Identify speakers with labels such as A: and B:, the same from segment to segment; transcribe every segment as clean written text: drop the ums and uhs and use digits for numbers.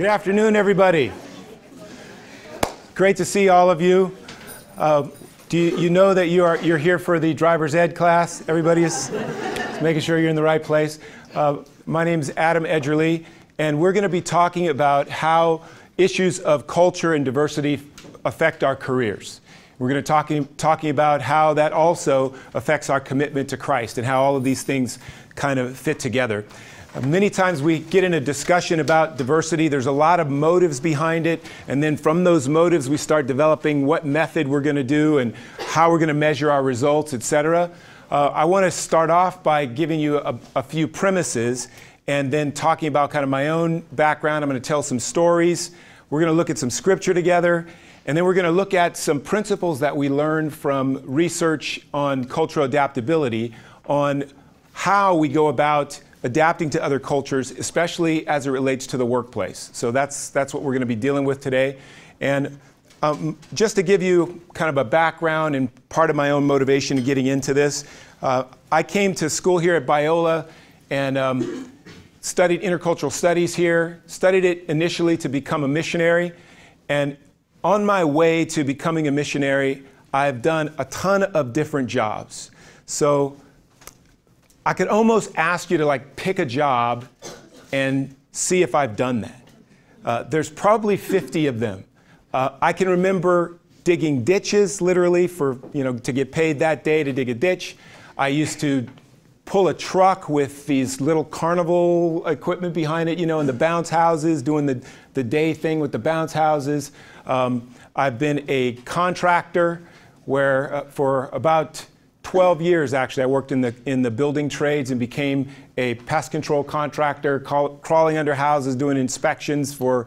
A: Good afternoon, everybody. Great to see all of you. Do you know that you're here for the driver's ed class? Everybody is making sure you're in the right place. My name is Adam Edgerly, and we're going to be talking about how issues of culture and diversity affect our careers. We're going to talking about how that also affects our commitment to Christ and how all of these things kind of fit together. Many times we get in a discussion about diversity. There's a lot of motives behind it, and then from those motives we start developing what method we're going to do and how we're going to measure our results, etc. I want to start off by giving you a few premises and then talking about kind of my own background. I'm going to tell some stories. We're going to look at some scripture together, and then we're going to look at some principles that we learned from research on cultural adaptability on how we go about adapting to other cultures, especially as it relates to the workplace. So that's what we're going to be dealing with today. And just to give you kind of a background and part of my own motivation in getting into this, I came to school here at Biola and studied intercultural studies here, studied it initially to become a missionary. And on my way to becoming a missionary, I've done a ton of different jobs. So I could almost ask you to pick a job and see if I've done that. There's probably 50 of them. I can remember digging ditches, literally, to get paid that day to dig a ditch. I used to pull a truck with these little carnival equipment behind it, in the bounce houses, doing the day thing with the bounce houses. I've been a contractor where for about 12 years, actually, I worked in the building trades and became a pest control contractor, crawling under houses, doing inspections for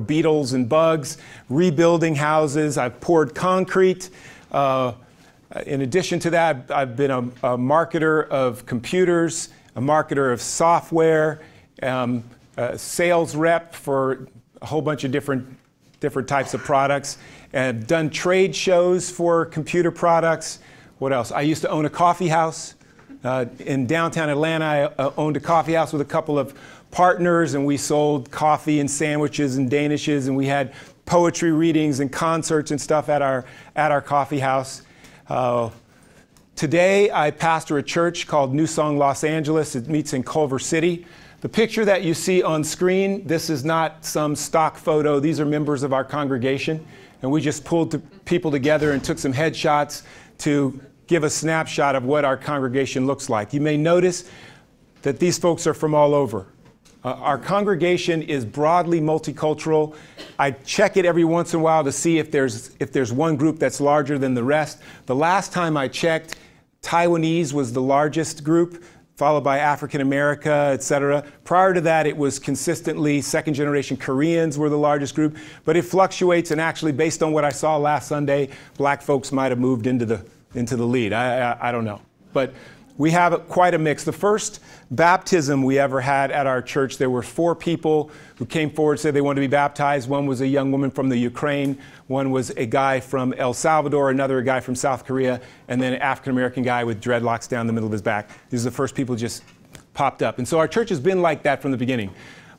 A: beetles and bugs, rebuilding houses. I've poured concrete. In addition to that, I've been a marketer of computers, a marketer of software, a sales rep for a whole bunch of different types of products, and done trade shows for computer products. What else? I used to own a coffee house. In downtown Atlanta, I owned a coffee house with a couple of partners, and we sold coffee and sandwiches and danishes, and we had poetry readings and concerts and stuff at our coffee house. Today, I pastor a church called New Song Los Angeles. It meets in Culver City. The picture that you see on screen, this is not some stock photo. These are members of our congregation, and we just pulled people together and took some headshots to give a snapshot of what our congregation looks like. You may notice that these folks are from all over. Our congregation is broadly multicultural. I check it every once in a while to see if there's one group that's larger than the rest. The last time I checked, Taiwanese was the largest group, followed by African America, etc. Prior to that, it was consistently second generation Koreans were the largest group, but it fluctuates, and actually based on what I saw last Sunday, black folks might have moved into the lead. I don't know. But we have quite a mix. The first baptism we ever had at our church, there were 4 people who came forward and said they wanted to be baptized. One was a young woman from the Ukraine, one was a guy from El Salvador, another guy from South Korea, and then an African-American guy with dreadlocks down the middle of his back. These are the first people who just popped up. And so our church has been like that from the beginning.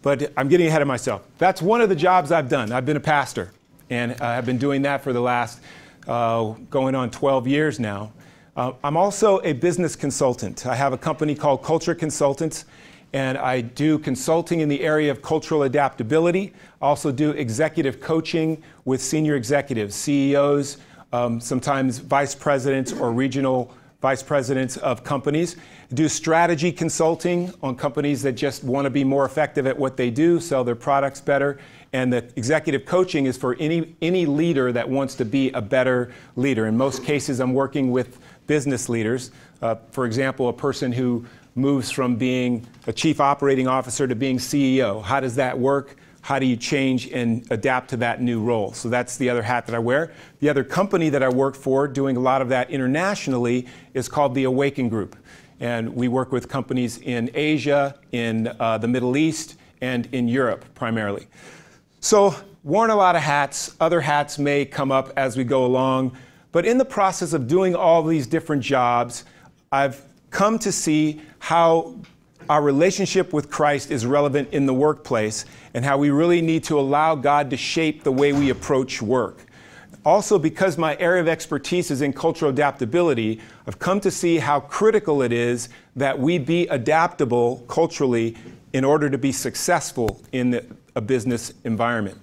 A: But I'm getting ahead of myself. That's one of the jobs I've done. I've been a pastor, and I've been doing that for the last going on 12 years now. I'm also a business consultant. I have a company called Culture Consultants, and I do consulting in the area of cultural adaptability. I also do executive coaching with senior executives, CEOs, sometimes vice presidents or regional vice presidents of companies. I do strategy consulting on companies that just want to be more effective at what they do, sell their products better. And the executive coaching is for any leader that wants to be a better leader. In most cases, I'm working with business leaders. For example, a person who moves from being a chief operating officer to being CEO. How does that work? How do you change and adapt to that new role? So that's the other hat that I wear. The other company that I work for, doing a lot of that internationally, is called the Awaken Group. And we work with companies in Asia, in the Middle East, and in Europe primarily. So worn a lot of hats. Other hats may come up as we go along. But in the process of doing all these different jobs, I've come to see how our relationship with Christ is relevant in the workplace and how we really need to allow God to shape the way we approach work. Also, because my area of expertise is in cultural adaptability, I've come to see how critical it is that we be adaptable culturally in order to be successful in a business environment.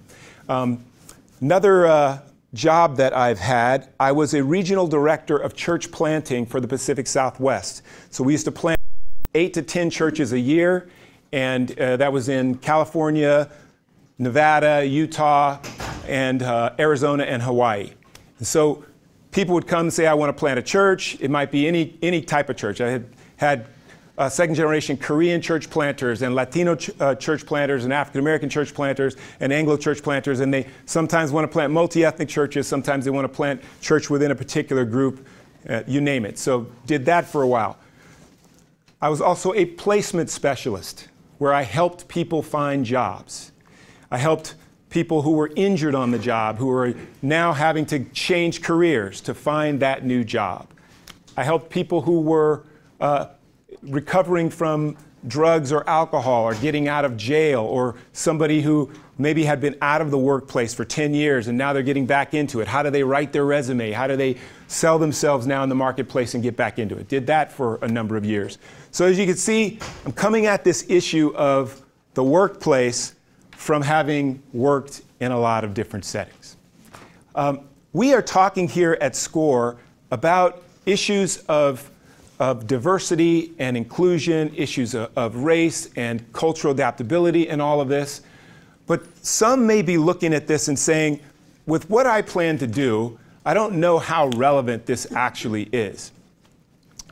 A: Another job that I've had, I was a regional director of church planting for the Pacific Southwest. So we used to plant 8 to 10 churches a year, and that was in California, Nevada, Utah, and Arizona and Hawaii. And so people would come and say, I want to plant a church. It might be any type of church. I had second generation Korean church planters and Latino church planters and African American church planters and Anglo church planters, and they sometimes want to plant multi-ethnic churches, sometimes they want to plant church within a particular group, you name it. So did that for a while. I was also a placement specialist where I helped people find jobs. I helped people who were injured on the job, who are now having to change careers to find that new job. I helped people who were recovering from drugs or alcohol or getting out of jail, or somebody who maybe had been out of the workplace for 10 years and now they're getting back into it. How do they write their resume? How do they sell themselves now in the marketplace and get back into it? Did that for a number of years. So as you can see, I'm coming at this issue of the workplace from having worked in a lot of different settings. We are talking here at SCORR about issues of diversity and inclusion, issues of race and cultural adaptability and all of this. But some may be looking at this and saying, with what I plan to do, I don't know how relevant this actually is.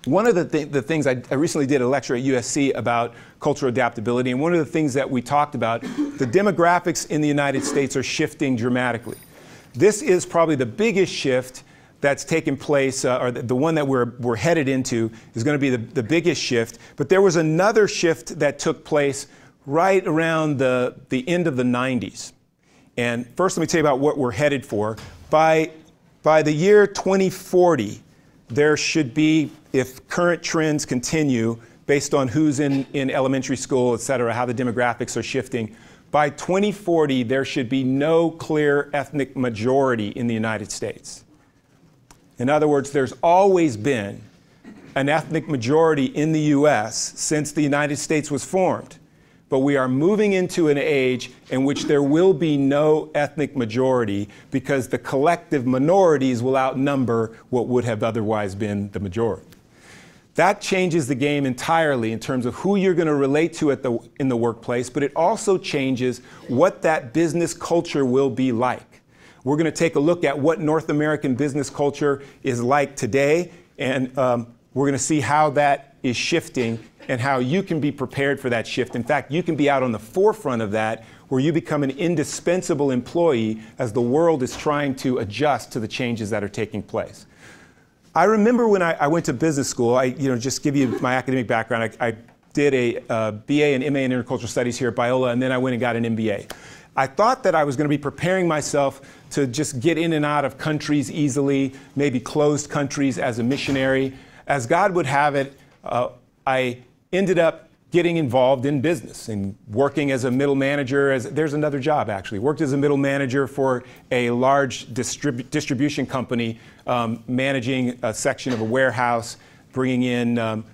A: One of the things, I recently did a lecture at USC about cultural adaptability, and one of the things that we talked about, the demographics in the United States are shifting dramatically. This is probably the biggest shift that's taken place, or the one that we're headed into is going to be the biggest shift. But there was another shift that took place right around the end of the 90s. And first, let me tell you about what we're headed for. By the year 2040, there should be, if current trends continue, based on who's in elementary school, et cetera, how the demographics are shifting, by 2040, there should be no clear ethnic majority in the United States. In other words, there's always been an ethnic majority in the US since the United States was formed. But we are moving into an age in which there will be no ethnic majority because the collective minorities will outnumber what would have otherwise been the majority. That changes the game entirely in terms of who you're going to relate to in the workplace, but it also changes what that business culture will be like. We're going to take a look at what North American business culture is like today, and we're going to see how that is shifting and how you can be prepared for that shift. In fact, you can be out on the forefront of that, where you become an indispensable employee as the world is trying to adjust to the changes that are taking place. I remember when I went to business school, just give you my academic background, I did a BA and MA in Intercultural Studies here at Biola, and then I went and got an MBA. I thought that I was going to be preparing myself to just get in and out of countries easily, maybe closed countries as a missionary. As God would have it, I ended up getting involved in business and working as a middle manager. There's another job, actually. Worked as a middle manager for a large distribution company, managing a section of a warehouse, bringing in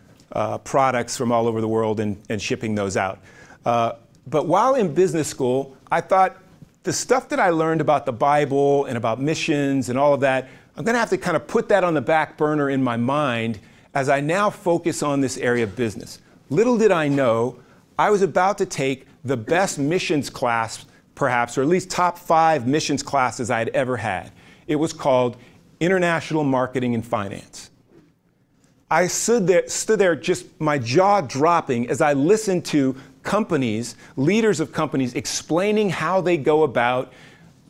A: products from all over the world and shipping those out. But while in business school, I thought the stuff that I learned about the Bible and about missions and all of that, I'm going to have to kind of put that on the back burner in my mind as I now focus on this area of business. Little did I know, I was about to take the best missions class, perhaps, or at least top 5 missions classes I had ever had. It was called International Marketing and Finance. I stood there just my jaw dropping as I listened to companies, leaders of companies, explaining how they go about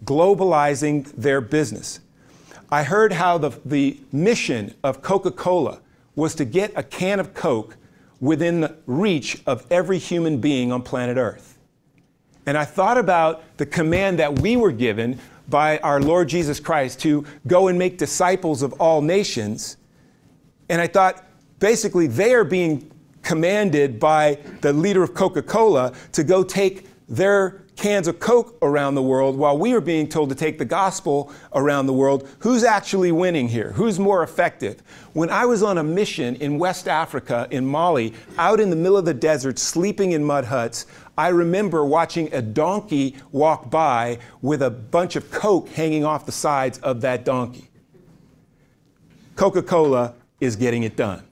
A: globalizing their business. I heard how the mission of Coca-Cola was to get a can of Coke within the reach of every human being on planet Earth. And I thought about the command that we were given by our Lord Jesus Christ to go and make disciples of all nations. And I thought, basically, they are being commanded by the leader of Coca-Cola to go take their cans of Coke around the world while we are being told to take the gospel around the world. Who's actually winning here? Who's more effective? When I was on a mission in West Africa, in Mali, out in the middle of the desert, sleeping in mud huts, I remember watching a donkey walk by with a bunch of Coke hanging off the sides of that donkey. Coca-Cola is getting it done.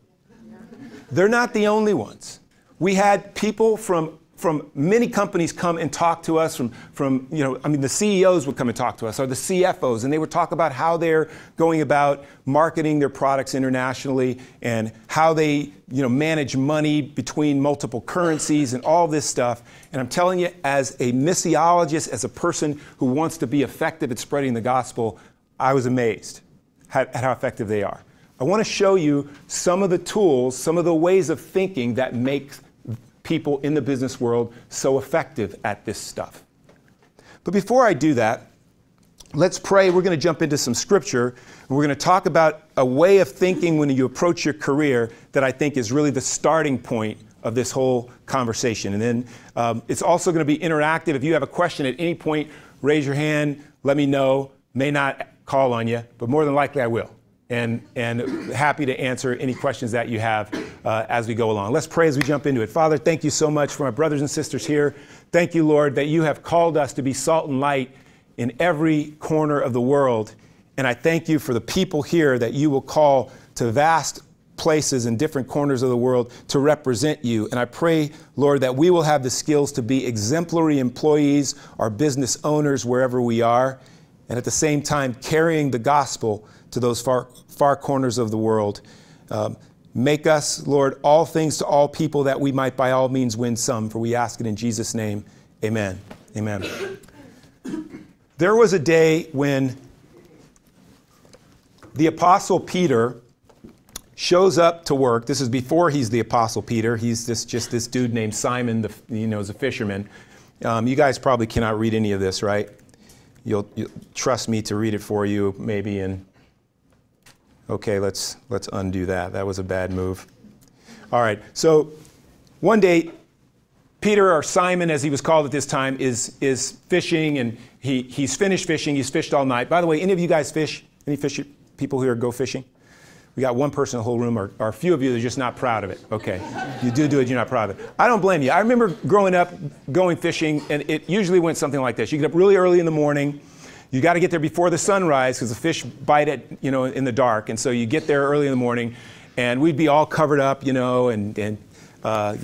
A: They're not the only ones. We had people from many companies come and talk to us the CEOs would come and talk to us, or the CFOs, and they would talk about how they're going about marketing their products internationally and how they, manage money between multiple currencies and all this stuff. And I'm telling you, as a missiologist, as a person who wants to be effective at spreading the gospel, I was amazed at how effective they are. I want to show you some of the tools, some of the ways of thinking that make people in the business world so effective at this stuff. But before I do that, let's pray. We're going to jump into some scripture. And we're going to talk about a way of thinking when you approach your career that I think is really the starting point of this whole conversation. And then it's also going to be interactive. If you have a question at any point, raise your hand, let me know. May not call on you, but more than likely I will. And happy to answer any questions that you have as we go along. Let's pray as we jump into it. Father, thank you so much for my brothers and sisters here. Thank you, Lord, that you have called us to be salt and light in every corner of the world. And I thank you for the people here that you will call to vast places in different corners of the world to represent you. And I pray, Lord, that we will have the skills to be exemplary employees or business owners wherever we are, and at the same time carrying the gospel to those far corners of the world. Make us, Lord, all things to all people, that we might by all means win some. For we ask it in Jesus' name. Amen. Amen. There was a day when the Apostle Peter shows up to work. This is before he's the Apostle Peter. He's just this dude named Simon, is a fisherman. You guys probably cannot read any of this, right? You'll trust me to read it for you, maybe in... Okay, let's undo that. That was a bad move. All right, so one day, Peter, or Simon as he was called at this time, is fishing, and he's finished fishing. He's fished all night. By the way, any of you guys fish? Any people here go fishing? We got one person in the whole room, or a few of you that are just not proud of it. Okay, you do it, you're not proud of it. I don't blame you. I remember growing up going fishing, and it usually went something like this. You get up really early in the morning. You got to get there before the sunrise because the fish bite in the dark. And so you get there early in the morning, and we'd be all covered up, and you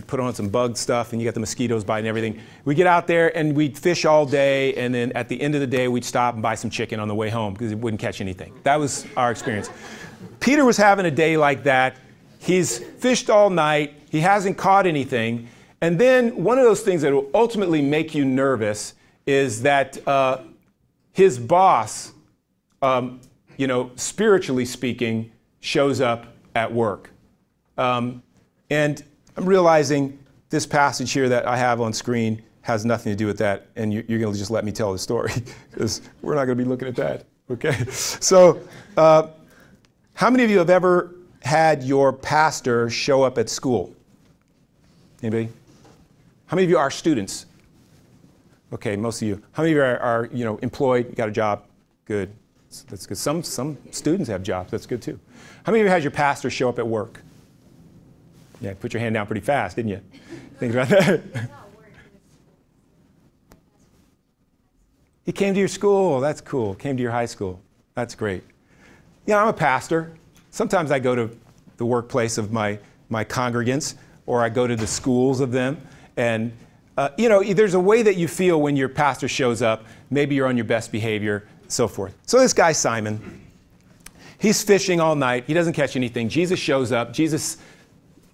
A: put on some bug stuff, and you got the mosquitoes biting and everything. We get out there and we'd fish all day, and then at the end of the day, we'd stop and buy some chicken on the way home because it wouldn't catch anything. That was our experience. Peter was having a day like that. He's fished all night. He hasn't caught anything. And then one of those things that will ultimately make you nervous is that his boss, spiritually speaking, shows up at work. And I'm realizing this passage here that I have on screen has nothing to do with that, and you're going to just let me tell the story, because we're not going to be looking at that, okay? So, how many of you have ever had your pastor show up at school? Anybody? How many of you are students? Okay, most of you. How many of you are employed? You got a job? Good. That's good. Some students have jobs. That's good too. How many of you had your pastor show up at work? Yeah, put your hand down pretty fast, didn't you? Think about that. He came to your school. That's cool. Came to your high school. That's great. Yeah, I'm a pastor. Sometimes I go to the workplace of my congregants, or I go to the schools of them, and there's a way that you feel when your pastor shows up. Maybe you're on your best behavior, so forth. So this guy, Simon, he's fishing all night. He doesn't catch anything. Jesus shows up. Jesus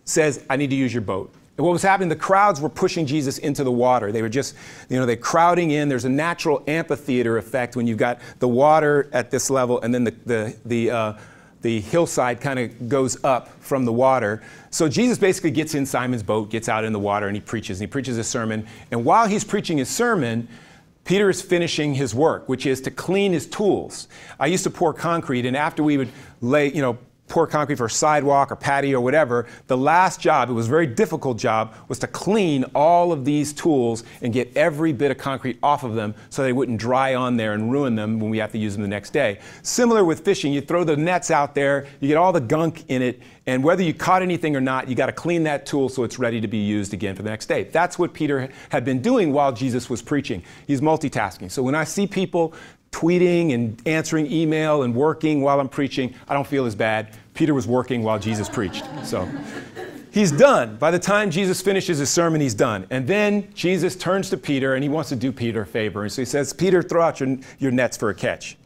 A: says, I need to use your boat. And what was happening, the crowds were pushing Jesus into the water. They were just, they're crowding in. There's a natural amphitheater effect when you've got the water at this level, and then the hillside kind of goes up from the water. So Jesus basically gets in Simon's boat, gets out in the water, and he preaches a sermon. And while he's preaching his sermon, Peter is finishing his work, which is to clean his tools. I used to pour concrete, and after we would pour concrete for a sidewalk or patio or whatever, the last job, it was a very difficult job, was to clean all of these tools and get every bit of concrete off of them so they wouldn't dry on there and ruin them when we have to use them the next day. Similar with fishing, you throw the nets out there, you get all the gunk in it, and whether you caught anything or not, you got to clean that tool so it's ready to be used again for the next day. That's what Peter had been doing while Jesus was preaching. He's multitasking. So when I see people tweeting and answering email and working while I'm preaching, I don't feel as bad. Peter was working while Jesus preached. So he's done. By the time Jesus finishes his sermon, he's done. And then Jesus turns to Peter and he wants to do Peter a favor. And so he says, Peter, throw out your nets for a catch.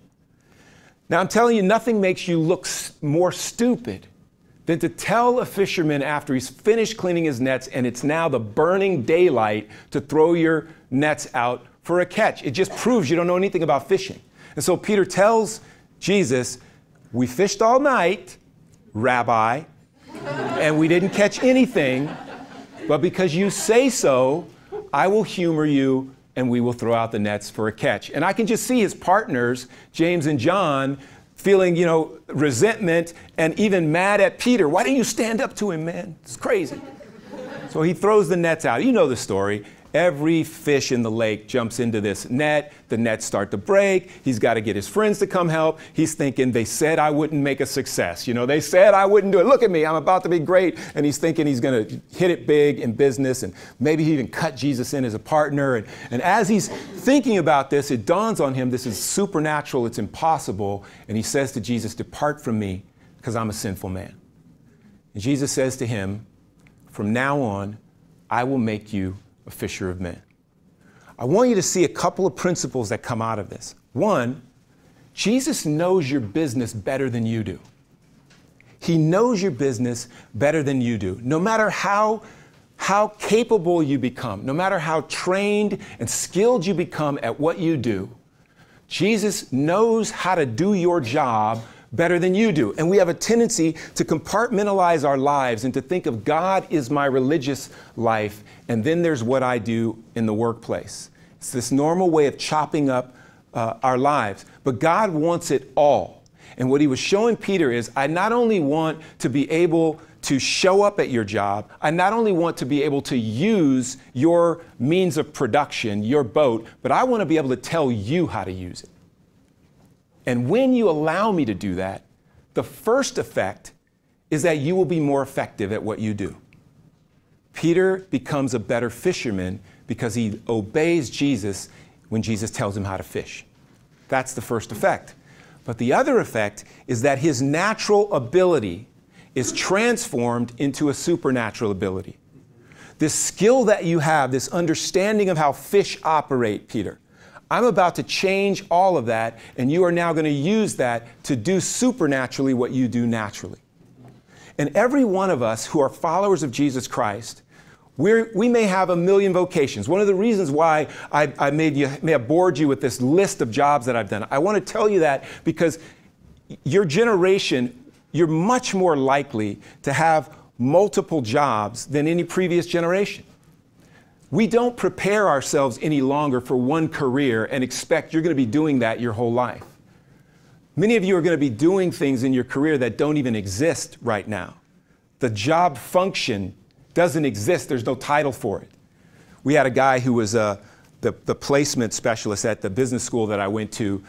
A: Now I'm telling you, nothing makes you look more stupid than to tell a fisherman after he's finished cleaning his nets and it's now the burning daylight to throw your nets out for a catch. It just proves you don't know anything about fishing. And so Peter tells Jesus, we fished all night, Rabbi, and we didn't catch anything, but because you say so, I will humor you and we will throw out the nets for a catch. And I can just see his partners, James and John, feeling, resentment and even mad at Peter. Why didn't you stand up to him, man? It's crazy. So he throws the nets out. You know the story. Every fish in the lake jumps into this net. The nets start to break. He's got to get his friends to come help. He's thinking, they said I wouldn't make a success. They said I wouldn't do it. Look at me. I'm about to be great. And he's thinking he's going to hit it big in business. And maybe he even cut Jesus in as a partner. And as he's thinking about this, it dawns on him, this is supernatural. It's impossible. And he says to Jesus, depart from me because I'm a sinful man. And Jesus says to him, from now on, I will make you a fisher of men. I want you to see a couple of principles that come out of this. One, Jesus knows your business better than you do. He knows your business better than you do. No matter how capable you become, no matter how trained and skilled you become at what you do, Jesus knows how to do your job better than you do. And we have a tendency to compartmentalize our lives and to think of God is my religious life, and then there's what I do in the workplace. It's this normal way of chopping up our lives. But God wants it all. And what he was showing Peter is, I not only want to be able to show up at your job, I not only want to be able to use your means of production, your boat, but I want to be able to tell you how to use it. And when you allow me to do that, the first effect is that you will be more effective at what you do. Peter becomes a better fisherman because he obeys Jesus when Jesus tells him how to fish. That's the first effect. But the other effect is that his natural ability is transformed into a supernatural ability. This skill that you have, this understanding of how fish operate, Peter, I'm about to change all of that, and you are now going to use that to do supernaturally what you do naturally. And every one of us who are followers of Jesus Christ, we may have a million vocations. One of the reasons why I may have bored you with this list of jobs that I've done, I want to tell you that because your generation, you're much more likely to have multiple jobs than any previous generation. We don't prepare ourselves any longer for one career and expect you're going to be doing that your whole life. Many of you are going to be doing things in your career that don't even exist right now. The job function doesn't exist. There's no title for it. We had a guy who was the placement specialist at the business school that I went to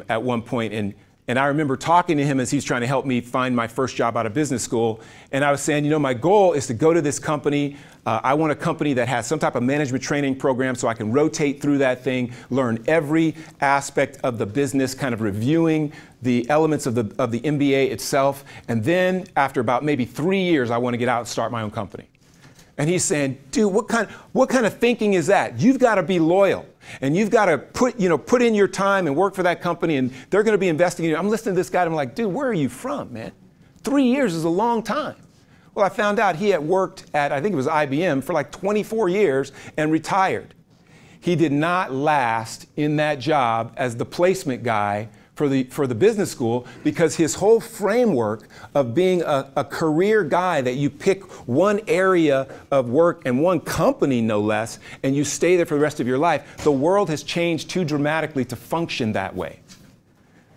A: at one point, and I remember talking to him as he's trying to help me find my first job out of business school. And I was saying, my goal is to go to this company. I want a company that has some type of management training program so I can rotate through that thing, learn every aspect of the business, kind of reviewing the elements of the MBA itself. And then after about maybe 3 years, I want to get out and start my own company. And he's saying, dude, what kind of thinking is that? You've got to be loyal. And you've got to put in your time and work for that company, and they're going to be investing in you. I'm listening to this guy, and I'm like, dude, where are you from, man? 3 years is a long time. Well, I found out he had worked at, I think it was IBM, for like 24 years and retired. He did not last in that job as the placement guy for the business school because his whole framework of being a career guy that you pick one area of work and one company, no less, and you stay there for the rest of your life, the world has changed too dramatically to function that way.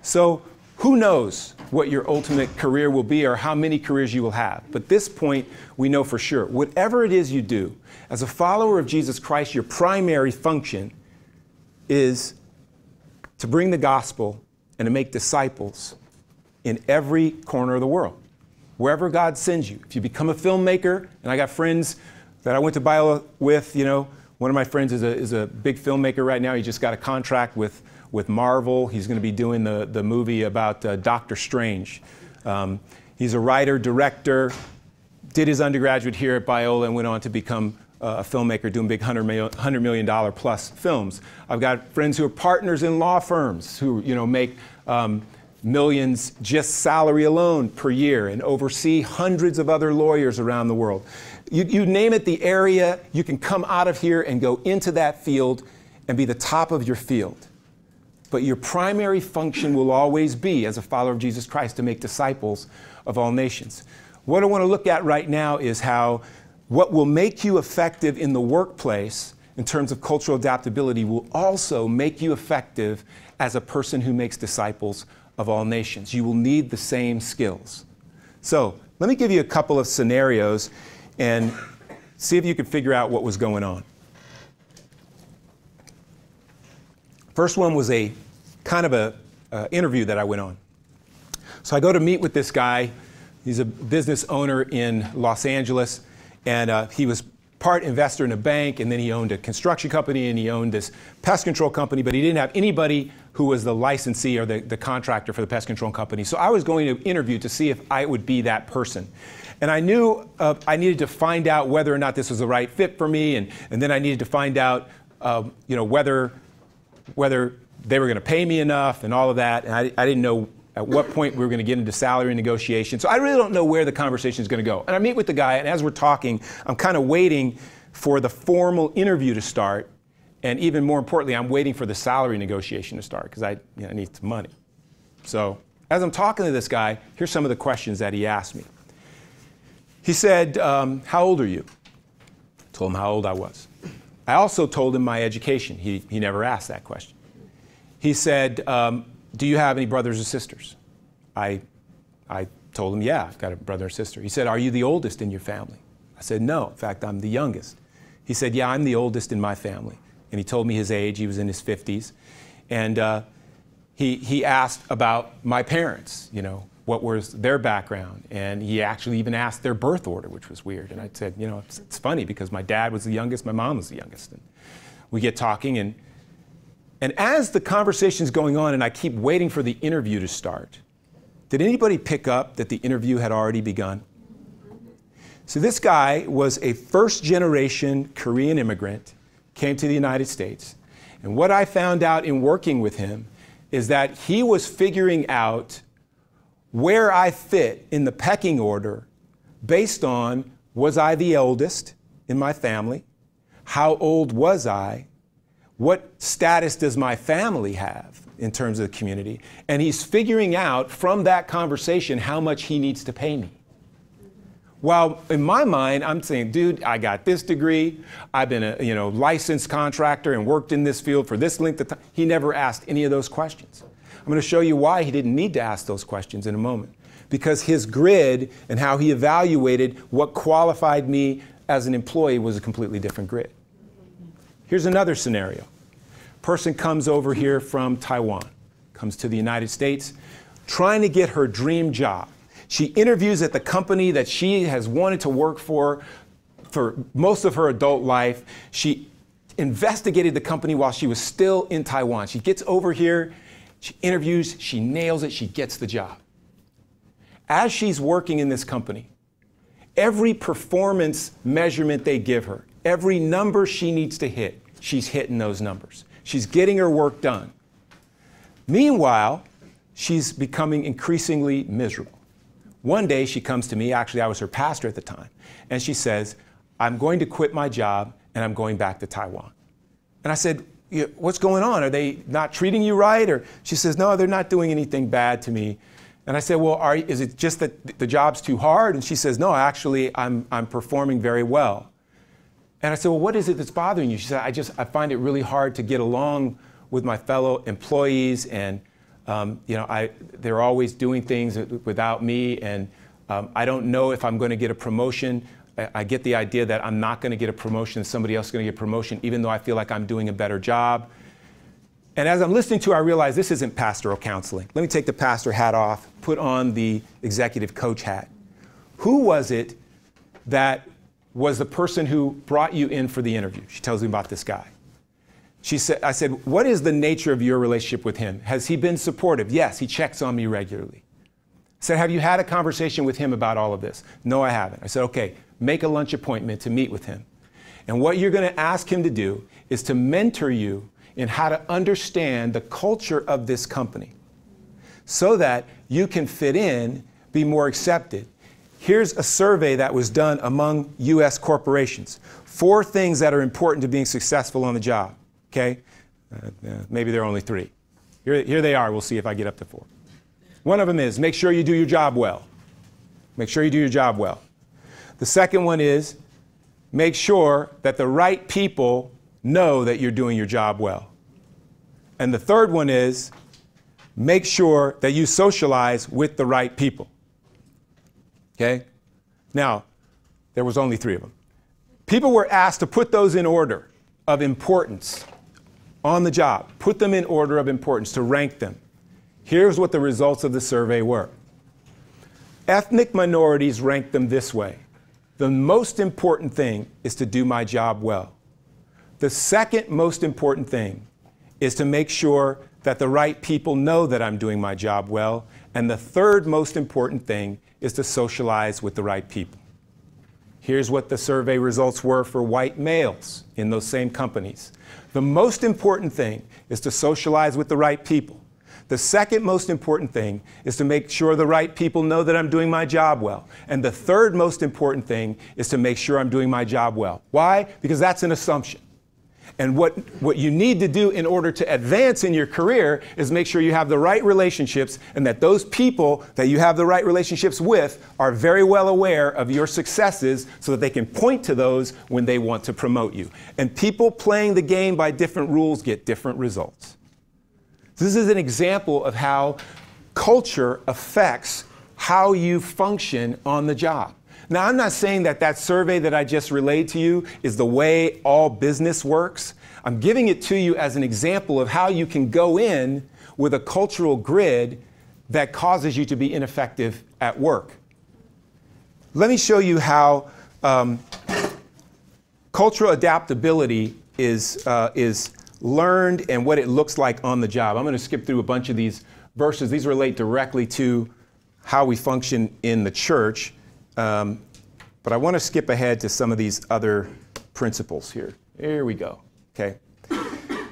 A: So Who knows what your ultimate career will be or how many careers you will have? But this point, we know for sure. Whatever it is you do, as a follower of Jesus Christ, your primary function is to bring the gospel and to make disciples in every corner of the world, wherever God sends you. If you become a filmmaker, and I got friends that I went to Biola with, you know, one of my friends is a big filmmaker right now. He just got a contract with Marvel. He's going to be doing the movie about Doctor Strange. He's a writer, director, did his undergraduate here at Biola and went on to become a filmmaker doing big $100 million plus films. I've got friends who are partners in law firms who, you know, make millions just salary alone per year and oversee hundreds of other lawyers around the world. You name it, the area, you can come out of here and go into that field and be the top of your field. But your primary function will always be, as a follower of Jesus Christ, to make disciples of all nations. What I want to look at right now is how what will make you effective in the workplace in terms of cultural adaptability will also make you effective as a person who makes disciples of all nations. You will need the same skills. So let me give you a couple of scenarios and see if you can figure out what was going on. First one was a kind of a interview that I went on. So I go to meet with this guy. He's a business owner in Los Angeles, and he was part investor in a bank, and then he owned a construction company, and he owned this pest control company, but he didn't have anybody who was the licensee or the contractor for the pest control company. So I was going to interview to see if I would be that person. And I knew I needed to find out whether or not this was the right fit for me, and then I needed to find out you know, whether they were going to pay me enough and all of that. And I didn't know at what point we were going to get into salary negotiation. So I really don't know where the conversation is going to go. And I meet with the guy, and as we're talking, I'm kind of waiting for the formal interview to start. And even more importantly, I'm waiting for the salary negotiation to start because I need some money. So as I'm talking to this guy, here's some of the questions that he asked me. He said, how old are you? I told him how old I was. I also told him my education. He never asked that question. He said, do you have any brothers or sisters? I told him, yeah, I've got a brother or sister. He said, are you the oldest in your family? I said, no, in fact, I'm the youngest. He said, yeah, I'm the oldest in my family. And he told me his age. He was in his 50s. And he asked about my parents, you know, what was their background. And he actually even asked their birth order, which was weird. And I said, you know, it's funny because my dad was the youngest, my mom was the youngest. And we get talking, and as the conversation's going on and I keep waiting for the interview to start, did anybody pick up that the interview had already begun? So this guy was a first-generation Korean immigrant, came to the United States. And what I found out in working with him is that he was figuring out where I fit in the pecking order based on, was I the eldest in my family? How old was I? What status does my family have in terms of the community? And he's figuring out from that conversation how much he needs to pay me. While in my mind, I'm saying, dude, I got this degree. I've been a licensed contractor and worked in this field for this length of time. He never asked any of those questions. I'm going to show you why he didn't need to ask those questions in a moment. Because his grid and how he evaluated what qualified me as an employee was a completely different grid. Here's another scenario. Person comes over here from Taiwan, comes to the United States, trying to get her dream job. She interviews at the company that she has wanted to work for most of her adult life. She investigated the company while she was still in Taiwan. She gets over here, she interviews, she nails it, she gets the job. As she's working in this company, every performance measurement they give her, every number she needs to hit, she's hitting those numbers. She's getting her work done. Meanwhile, she's becoming increasingly miserable. One day she comes to me, actually I was her pastor at the time, and she says, I'm going to quit my job and I'm going back to Taiwan. And I said, what's going on? Are they not treating you right? Or she says, no, they're not doing anything bad to me. And I said, well, is it just that the job's too hard? And she says, no, actually, I'm performing very well. And I said, well, what is it that's bothering you? She said, I find it really hard to get along with my fellow employees, and They're always doing things without me, and I don't know if I'm going to get a promotion. I get the idea that I'm not going to get a promotion, somebody else is going to get a promotion, even though I feel like I'm doing a better job. And as I'm listening to it, I realize this isn't pastoral counseling. Let me take the pastor hat off, put on the executive coach hat. Who was it that was the person who brought you in for the interview? She tells me about this guy. I said, what is the nature of your relationship with him? Has he been supportive? Yes, he checks on me regularly. I said, have you had a conversation with him about all of this? No, I haven't. I said, okay, make a lunch appointment to meet with him. And what you're going to ask him to do is to mentor you in how to understand the culture of this company so that you can fit in, be more accepted. Here's a survey that was done among U.S. corporations. 4 things that are important to being successful on the job. Okay? Maybe there are only 3. Here they are. We'll see if I get up to 4. One of them is make sure you do your job well. Make sure you do your job well. The second one is make sure that the right people know that you're doing your job well. And the third one is make sure that you socialize with the right people. Okay? Now, there was only 3 of them. People were asked to put those in order of importance on the job. Put them in order of importance, to rank them. Here's what the results of the survey were. Ethnic minorities ranked them this way. The most important thing is to do my job well. The second most important thing is to make sure that the right people know that I'm doing my job well. And the third most important thing is to socialize with the right people. Here's what the survey results were for white males in those same companies. The most important thing is to socialize with the right people. The second most important thing is to make sure the right people know that I'm doing my job well. And the third most important thing is to make sure I'm doing my job well. Why? Because that's an assumption. And what you need to do in order to advance in your career is make sure you have the right relationships and that those people that you have the right relationships with are very well aware of your successes so that they can point to those when they want to promote you. And people playing the game by different rules get different results. This is an example of how culture affects how you function on the job. Now, I'm not saying that that survey that I just relayed to you is the way all business works. I'm giving it to you as an example of how you can go in with a cultural grid that causes you to be ineffective at work. Let me show you how cultural adaptability is learned and what it looks like on the job. I'm going to skip through a bunch of these verses. These relate directly to how we function in the church. But I want to skip ahead to some of these other principles here. Here we go. Okay. I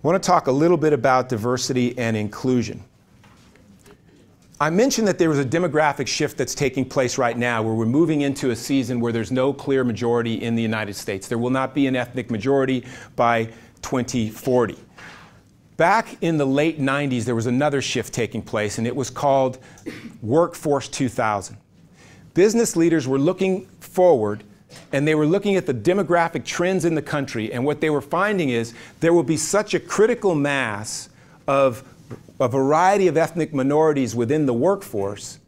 A: want to talk a little bit about diversity and inclusion. I mentioned that there was a demographic shift that's taking place right now where we're moving into a season where there's no clear majority in the United States. There will not be an ethnic majority by 2040. Back in the late 90s, there was another shift taking place, and it was called Workforce 2000. Business leaders were looking forward, and they were looking at the demographic trends in the country, and what they were finding is there will be such a critical mass of a variety of ethnic minorities within the workforce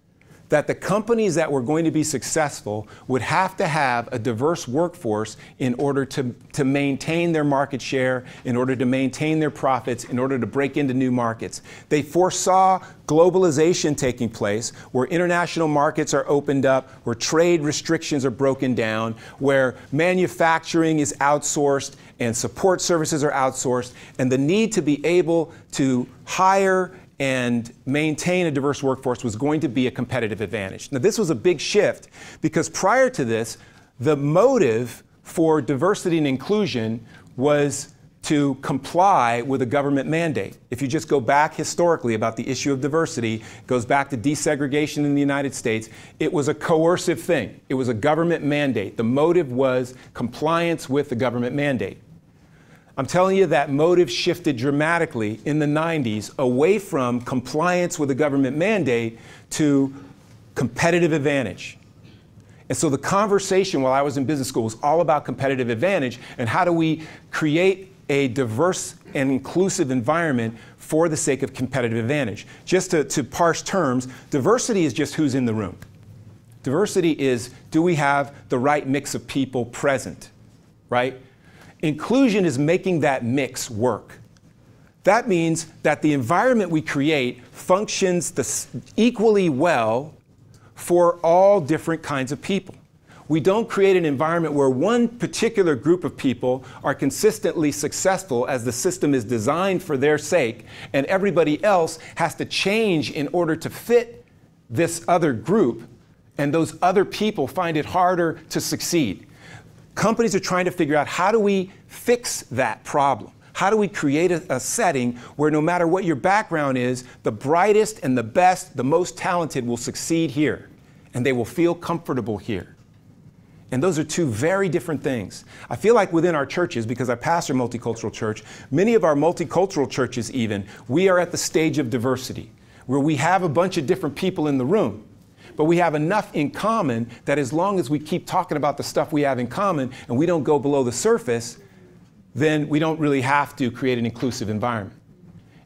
A: that the companies that were going to be successful would have to have a diverse workforce in order to maintain their market share, in order to maintain their profits, in order to break into new markets. They foresaw globalization taking place, where international markets are opened up, where trade restrictions are broken down, where manufacturing is outsourced and support services are outsourced, and the need to be able to hire and maintain a diverse workforce was going to be a competitive advantage. Now, this was a big shift because prior to this, the motive for diversity and inclusion was to comply with a government mandate. If you just go back historically about the issue of diversity, it goes back to desegregation in the United States, it was a coercive thing. It was a government mandate. The motive was compliance with the government mandate. I'm telling you that motive shifted dramatically in the 90s away from compliance with a government mandate to competitive advantage. And so the conversation while I was in business school was all about competitive advantage and how do we create a diverse and inclusive environment for the sake of competitive advantage. Just to parse terms, diversity is just who's in the room. Diversity is, do we have the right mix of people present, right? Inclusion is making that mix work. That means that the environment we create functions equally well for all different kinds of people. We don't create an environment where one particular group of people are consistently successful as the system is designed for their sake, and everybody else has to change in order to fit this other group, and those other people find it harder to succeed. Companies are trying to figure out, how do we fix that problem? How do we create a setting where no matter what your background is, the brightest and the best, the most talented will succeed here, and they will feel comfortable here? And those are two very different things. I feel like within our churches, because I pastor a multicultural church, many of our multicultural churches even, we are at the stage of diversity, where we have a bunch of different people in the room, but we have enough in common that as long as we keep talking about the stuff we have in common and we don't go below the surface, then we don't really have to create an inclusive environment.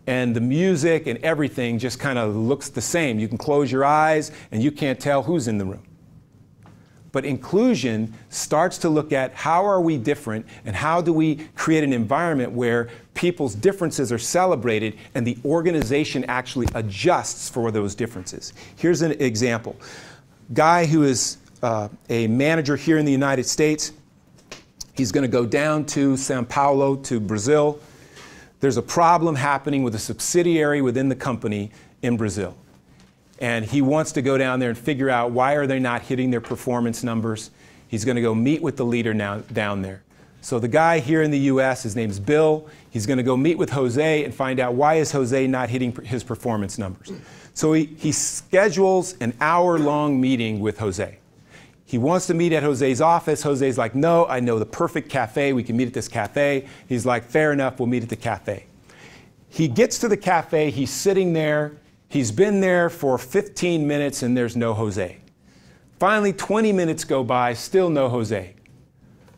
A: And the music and everything just kind of looks the same. You can close your eyes and you can't tell who's in the room. But inclusion starts to look at how are we different and how do we create an environment where people's differences are celebrated and the organization actually adjusts for those differences. Here's an example. Guy who is a manager here in the United States, he's going to go down to São Paulo, to Brazil. There's a problem happening with a subsidiary within the company in Brazil. And he wants to go down there and figure out why are they not hitting their performance numbers. He's going to go meet with the leader now down there. So the guy here in the US, his name's Bill, he's going to go meet with Jose and find out why is Jose not hitting his performance numbers. So he schedules an hour-long meeting with Jose. He wants to meet at Jose's office. Jose's like, no, I know the perfect cafe. We can meet at this cafe. He's like, fair enough, we'll meet at the cafe. He gets to the cafe, he's sitting there. He's been there for 15 minutes and there's no Jose. Finally, 20 minutes go by, still no Jose.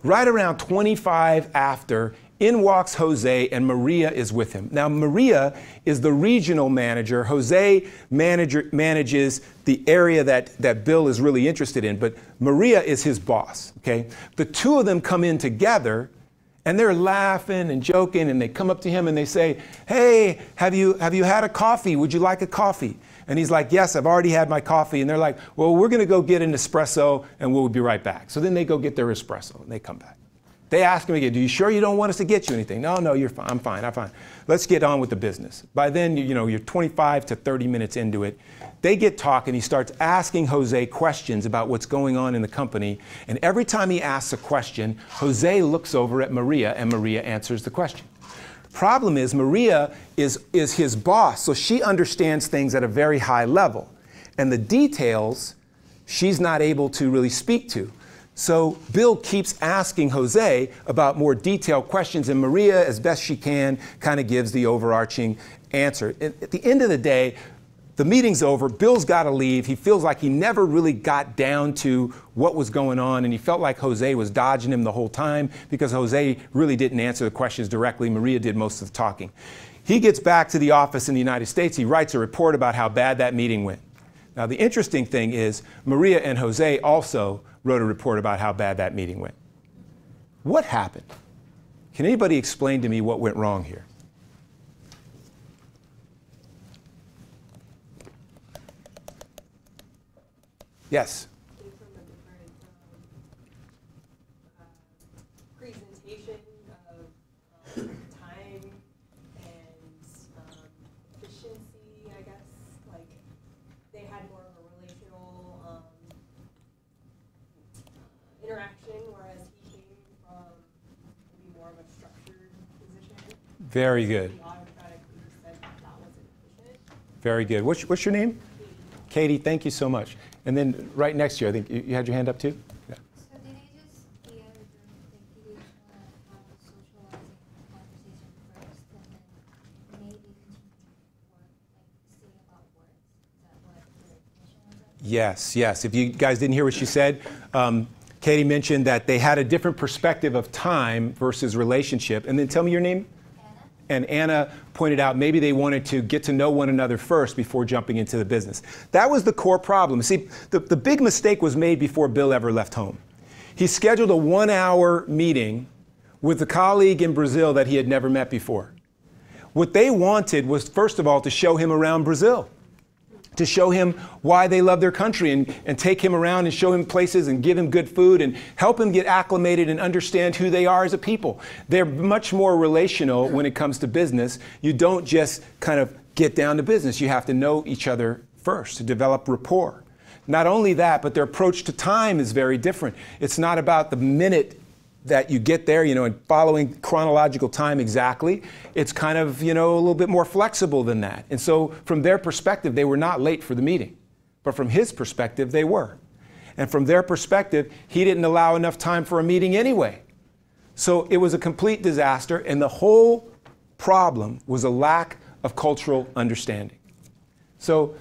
A: Right around 25 after, in walks Jose and Maria is with him. Now, Maria is the regional manager. Jose manages the area that Bill is really interested in, but Maria is his boss, okay? The two of them come in together and they're laughing and joking, and they come up to him and they say, hey, have you had a coffee? Would you like a coffee? And he's like, yes, I've already had my coffee. And they're like, well, we're going to go get an espresso and we'll be right back. So then they go get their espresso and they come back. They ask him again, are you sure you don't want us to get you anything? No, you're fine. I'm fine. Let's get on with the business. By then, you're 25 to 30 minutes into it. They get talking. He starts asking Jose questions about what's going on in the company. And every time he asks a question, Jose looks over at Maria and Maria answers the question. Problem is, Maria is his boss, so she understands things at a very high level. And the details, she's not able to really speak to. So Bill keeps asking Jose about more detailed questions, and Maria, as best she can, kind of gives the overarching answer. At the end of the day, the meeting's over, Bill's got to leave. He feels like he never really got down to what was going on, and he felt like Jose was dodging him the whole time because Jose really didn't answer the questions directly. Maria did most of the talking. He gets back to the office in the United States. He writes a report about how bad that meeting went. Now, the interesting thing is Maria and Jose also wrote a report about how bad that meeting went. What happened? Can anybody explain to me what went wrong here? Yes?
B: From a different presentation of time and efficiency, I guess. Like, they had more of a relational interaction, whereas he came from maybe more of a structured position.
A: Very good.
B: He automatically said that wasn't efficient.
A: Very good. What's your name? Katie, thank you so much. And then right next to you, I think you had your hand up too? Yeah.
C: So did I just hear that he didn't want to have a socializing conversation first and then maybe continue work, like say about work? Is that what the mission was?
A: Yes. If you guys didn't hear what she said, Katie mentioned that they had a different perspective of time versus relationship. And then tell me your name. And Anna pointed out maybe they wanted to get to know one another first before jumping into the business. That was the core problem. See, the big mistake was made before Bill ever left home. He scheduled a 1-hour meeting with a colleague in Brazil that he had never met before. What they wanted was, first of all, to show him around Brazil, to show him why they love their country and take him around and show him places and give him good food and help him get acclimated and understand who they are as a people. They're much more relational when it comes to business. You don't just kind of get down to business. You have to know each other first to develop rapport. Not only that, but their approach to time is very different. It's not about the minute that you get there, and following chronological time exactly. It's kind of, a little bit more flexible than that. And so from their perspective, they were not late for the meeting. But from his perspective, they were. And from their perspective, he didn't allow enough time for a meeting anyway. So it was a complete disaster, and the whole problem was a lack of cultural understanding. So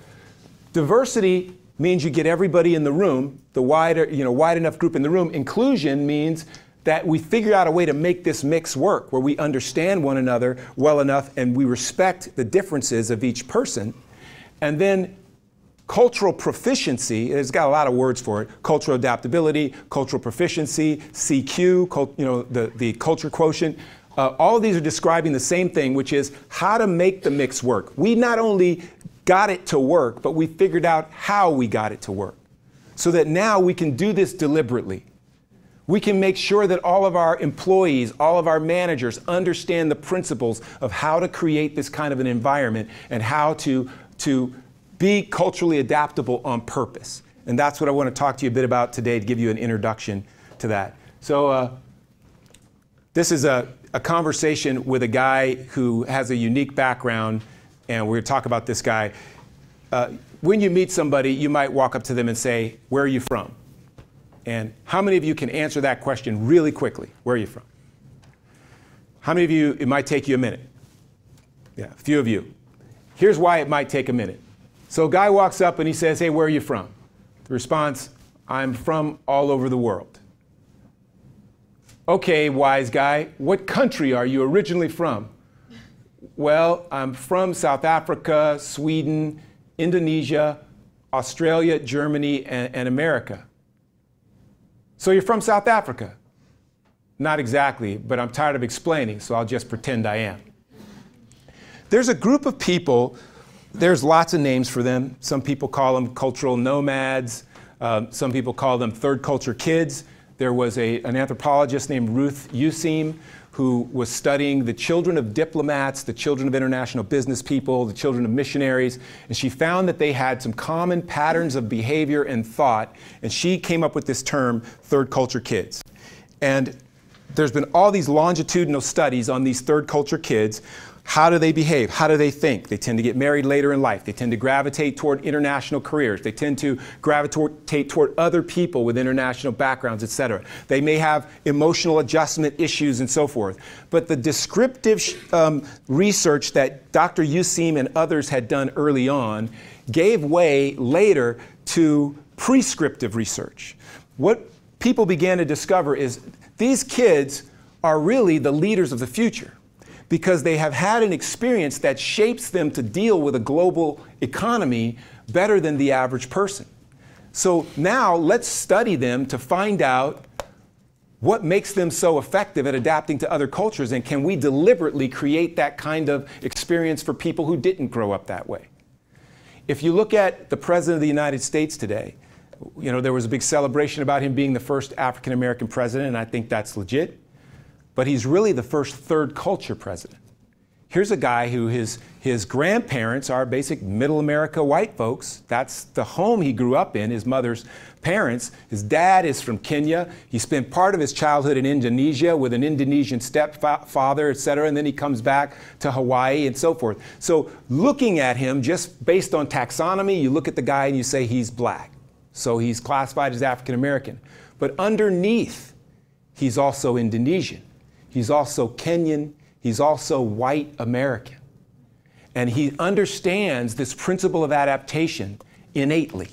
A: diversity means you get everybody in the room, the wide enough group in the room. Inclusion means that we figure out a way to make this mix work, where we understand one another well enough and we respect the differences of each person. And then cultural proficiency, it's got a lot of words for it: cultural adaptability, cultural proficiency, CQ, the culture quotient. All of these are describing the same thing, which is how to make the mix work. We not only got it to work, but we figured out how we got it to work, so that now we can do this deliberately. We can make sure that all of our employees, all of our managers understand the principles of how to create this kind of an environment and how to be culturally adaptable on purpose. And that's what I want to talk to you a bit about today, to give you an introduction to that. So this is a conversation with a guy who has a unique background, and we're going to talk about this guy. When you meet somebody, you might walk up to them and say, "Where are you from?" And how many of you can answer that question really quickly? Where are you from? How many of you, it might take you a minute? Yeah, a few of you. Here's why it might take a minute. So a guy walks up and he says, "Hey, where are you from?" The response, "I'm from all over the world." Okay, wise guy, what country are you originally from? Well, I'm from South Africa, Sweden, Indonesia, Australia, Germany, and America. So you're from South Africa? Not exactly, but I'm tired of explaining, so I'll just pretend I am. There's a group of people, there's lots of names for them. Some people call them cultural nomads. Some people call them third culture kids. There was an anthropologist named Ruth Useem who was studying the children of diplomats, the children of international business people, the children of missionaries, and she found that they had some common patterns of behavior and thought, and she came up with this term, third culture kids. And there's been all these longitudinal studies on these third culture kids. How do they behave? How do they think? They tend to get married later in life. They tend to gravitate toward international careers. They tend to gravitate toward other people with international backgrounds, etc. They may have emotional adjustment issues and so forth. But the descriptive research that Dr. Useem and others had done early on gave way later to prescriptive research. What people began to discover is these kids are really the leaders of the future, because they have had an experience that shapes them to deal with a global economy better than the average person. So now let's study them to find out what makes them so effective at adapting to other cultures, and can we deliberately create that kind of experience for people who didn't grow up that way. If you look at the President of the United States today, there was a big celebration about him being the first African American president, and I think that's legit. But he's really the first third culture president. Here's a guy who his grandparents are basic middle America white folks. That's the home he grew up in, his mother's parents. His dad is from Kenya. He spent part of his childhood in Indonesia with an Indonesian stepfather, et cetera, and then he comes back to Hawaii and so forth. So looking at him just based on taxonomy, you look at the guy and you say he's black. So he's classified as African American. But underneath, he's also Indonesian. He's also Kenyan. He's also white American. And he understands this principle of adaptation innately.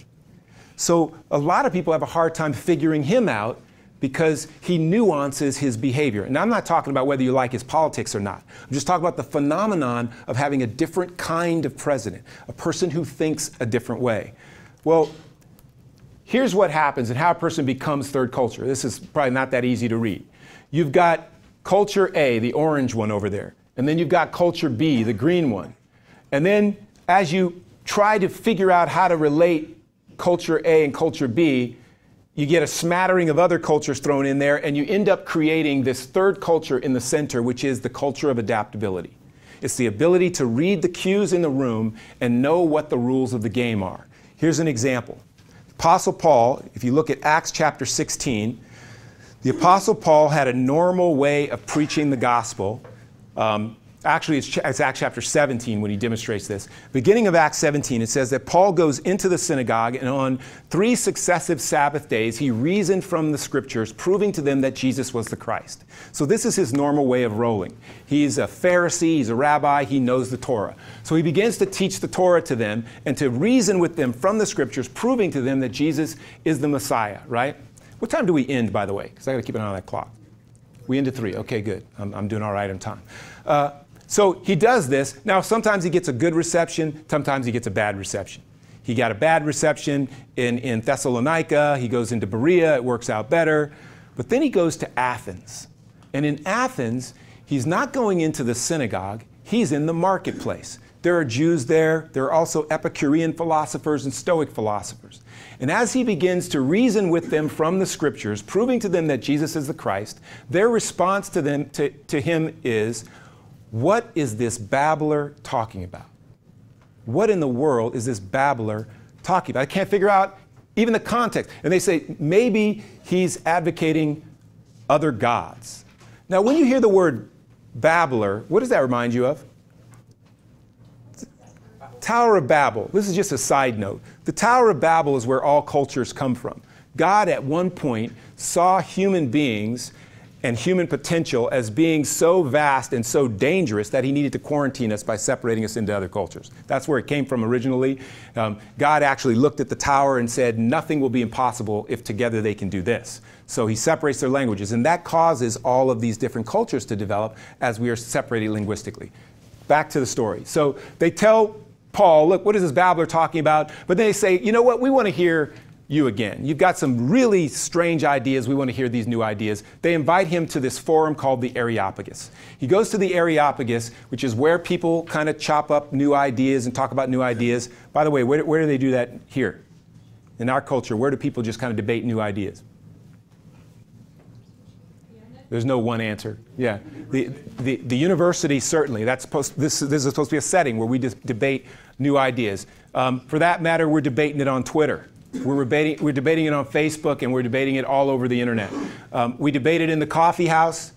A: So a lot of people have a hard time figuring him out because he nuances his behavior. And I'm not talking about whether you like his politics or not. I'm just talking about the phenomenon of having a different kind of president, a person who thinks a different way. Well, here's what happens and how a person becomes third culture. This is probably not that easy to read. You've got culture A, the orange one over there, and then you've got culture B, the green one. And then as you try to figure out how to relate culture A and culture B, you get a smattering of other cultures thrown in there, and you end up creating this third culture in the center, which is the culture of adaptability. It's the ability to read the cues in the room and know what the rules of the game are. Here's an example. Apostle Paul, if you look at Acts chapter 16, the Apostle Paul had a normal way of preaching the gospel. Actually, it's Acts chapter 17 when he demonstrates this. Beginning of Acts 17, it says that Paul goes into the synagogue, and on 3 successive Sabbath days, he reasoned from the scriptures, proving to them that Jesus was the Christ. So this is his normal way of rolling. He's a Pharisee, he's a rabbi, he knows the Torah. So he begins to teach the Torah to them and to reason with them from the scriptures, proving to them that Jesus is the Messiah, right? What time do we end, by the way? Because I got to keep an eye on that clock. We end at 3. Okay, good. I'm doing all right on time. So he does this. Now, sometimes he gets a good reception. Sometimes he gets a bad reception. He got a bad reception in Thessalonica. He goes into Berea. It works out better. But then he goes to Athens. And in Athens, he's not going into the synagogue. He's in the marketplace. There are Jews there. There are also Epicurean philosophers and Stoic philosophers. And as he begins to reason with them from the scriptures, proving to them that Jesus is the Christ, their response to him is, what is this babbler talking about? What in the world is this babbler talking about? I can't figure out even the context. And they say, maybe he's advocating other gods. Now, when you hear the word babbler, what does that remind you of? Tower of Babel. This is just a side note. The Tower of Babel is where all cultures come from. God at one point saw human beings and human potential as being so vast and so dangerous that he needed to quarantine us by separating us into other cultures. That's where it came from originally. God actually looked at the tower and said, nothing will be impossible if together they can do this. So he separates their languages, and that causes all of these different cultures to develop as we are separated linguistically. Back to the story. So they tell Paul, look, what is this babbler talking about? But then they say, you know what, we want to hear you again. You've got some really strange ideas. We want to hear these new ideas. They invite him to this forum called the Areopagus. He goes to the Areopagus, which is where people kind of chop up new ideas and talk about new ideas. By the way, where do they do that here? In our culture, where do people just kind of debate new ideas? There's no one answer. Yeah, the university certainly. This is supposed to be a setting where we debate new ideas. For that matter, we're debating it on Twitter. We're debating it on Facebook, and we're debating it all over the internet. We debate it in the coffee house,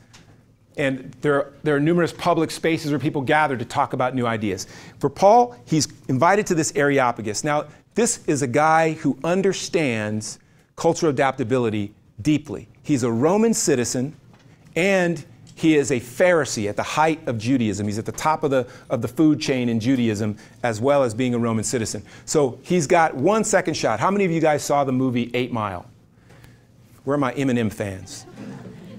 A: and there are numerous public spaces where people gather to talk about new ideas. For Paul, he's invited to this Areopagus. Now, this is a guy who understands cultural adaptability deeply. He's a Roman citizen, and he is a Pharisee at the height of Judaism. He's at the top of the food chain in Judaism, as well as being a Roman citizen. So he's got 1 second shot. How many of you guys saw the movie 8 Mile? Where are my Eminem fans?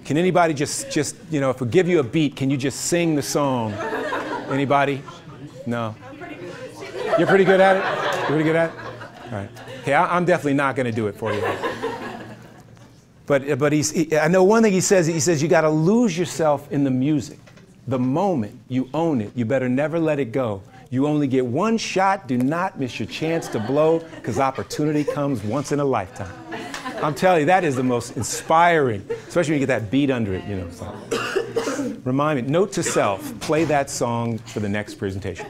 A: Can anybody just if we give you a beat, can you just sing the song? Anybody? No? You're pretty good at it? You're pretty good at it? All right. Okay, I'm definitely not going to do it for you. But I know one thing he says you got to lose yourself in the music. The moment you own it, you better never let it go. You only get one shot. Do not miss your chance to blow, because opportunity comes once in a lifetime. I'm telling you, that is the most inspiring, especially when you get that beat under it, So. Remind me, note to self, play that song for the next presentation.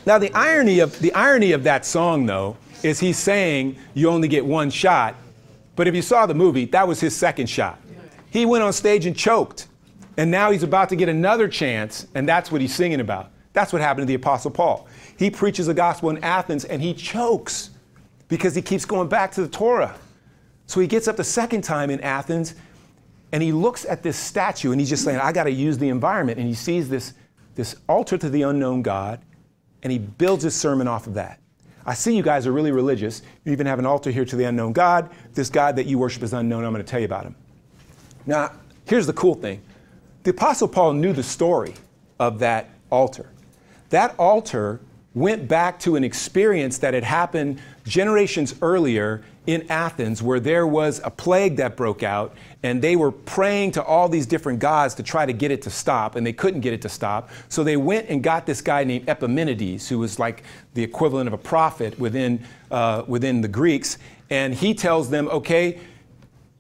A: Now, the irony of that song, though, is he's saying you only get one shot. But if you saw the movie, that was his second shot. He went on stage and choked. And now he's about to get another chance, and that's what he's singing about. That's what happened to the Apostle Paul. He preaches the gospel in Athens, and he chokes because he keeps going back to the Torah. So he gets up the second time in Athens, and he looks at this statue, and he's just saying, I got to use the environment. And he sees this altar to the unknown God, and he builds his sermon off of that. I see you guys are really religious. You even have an altar here to the unknown God. This God that you worship is unknown. I'm going to tell you about him. Now, here's the cool thing. The Apostle Paul knew the story of that altar. That altar went back to an experience that had happened generations earlier in Athens, where there was a plague that broke out, and they were praying to all these different gods to try to get it to stop, and they couldn't get it to stop. So they went and got this guy named Epimenides, who was like the equivalent of a prophet within the Greeks, and he tells them, okay,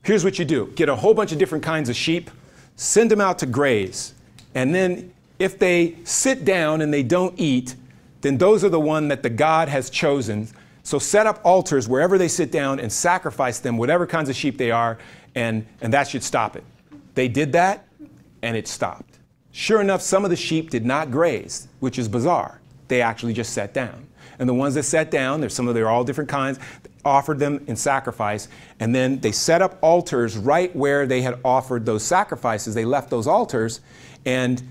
A: here's what you do. Get a whole bunch of different kinds of sheep, send them out to graze, and then if they sit down and they don't eat, then those are the one that the God has chosen. So set up altars wherever they sit down and sacrifice them, whatever kinds of sheep they are, and that should stop it. They did that, and it stopped. Sure enough, some of the sheep did not graze, which is bizarre. They actually just sat down. And the ones that sat down, they're all different kinds, offered them in sacrifice, and then they set up altars right where they had offered those sacrifices. They left those altars, and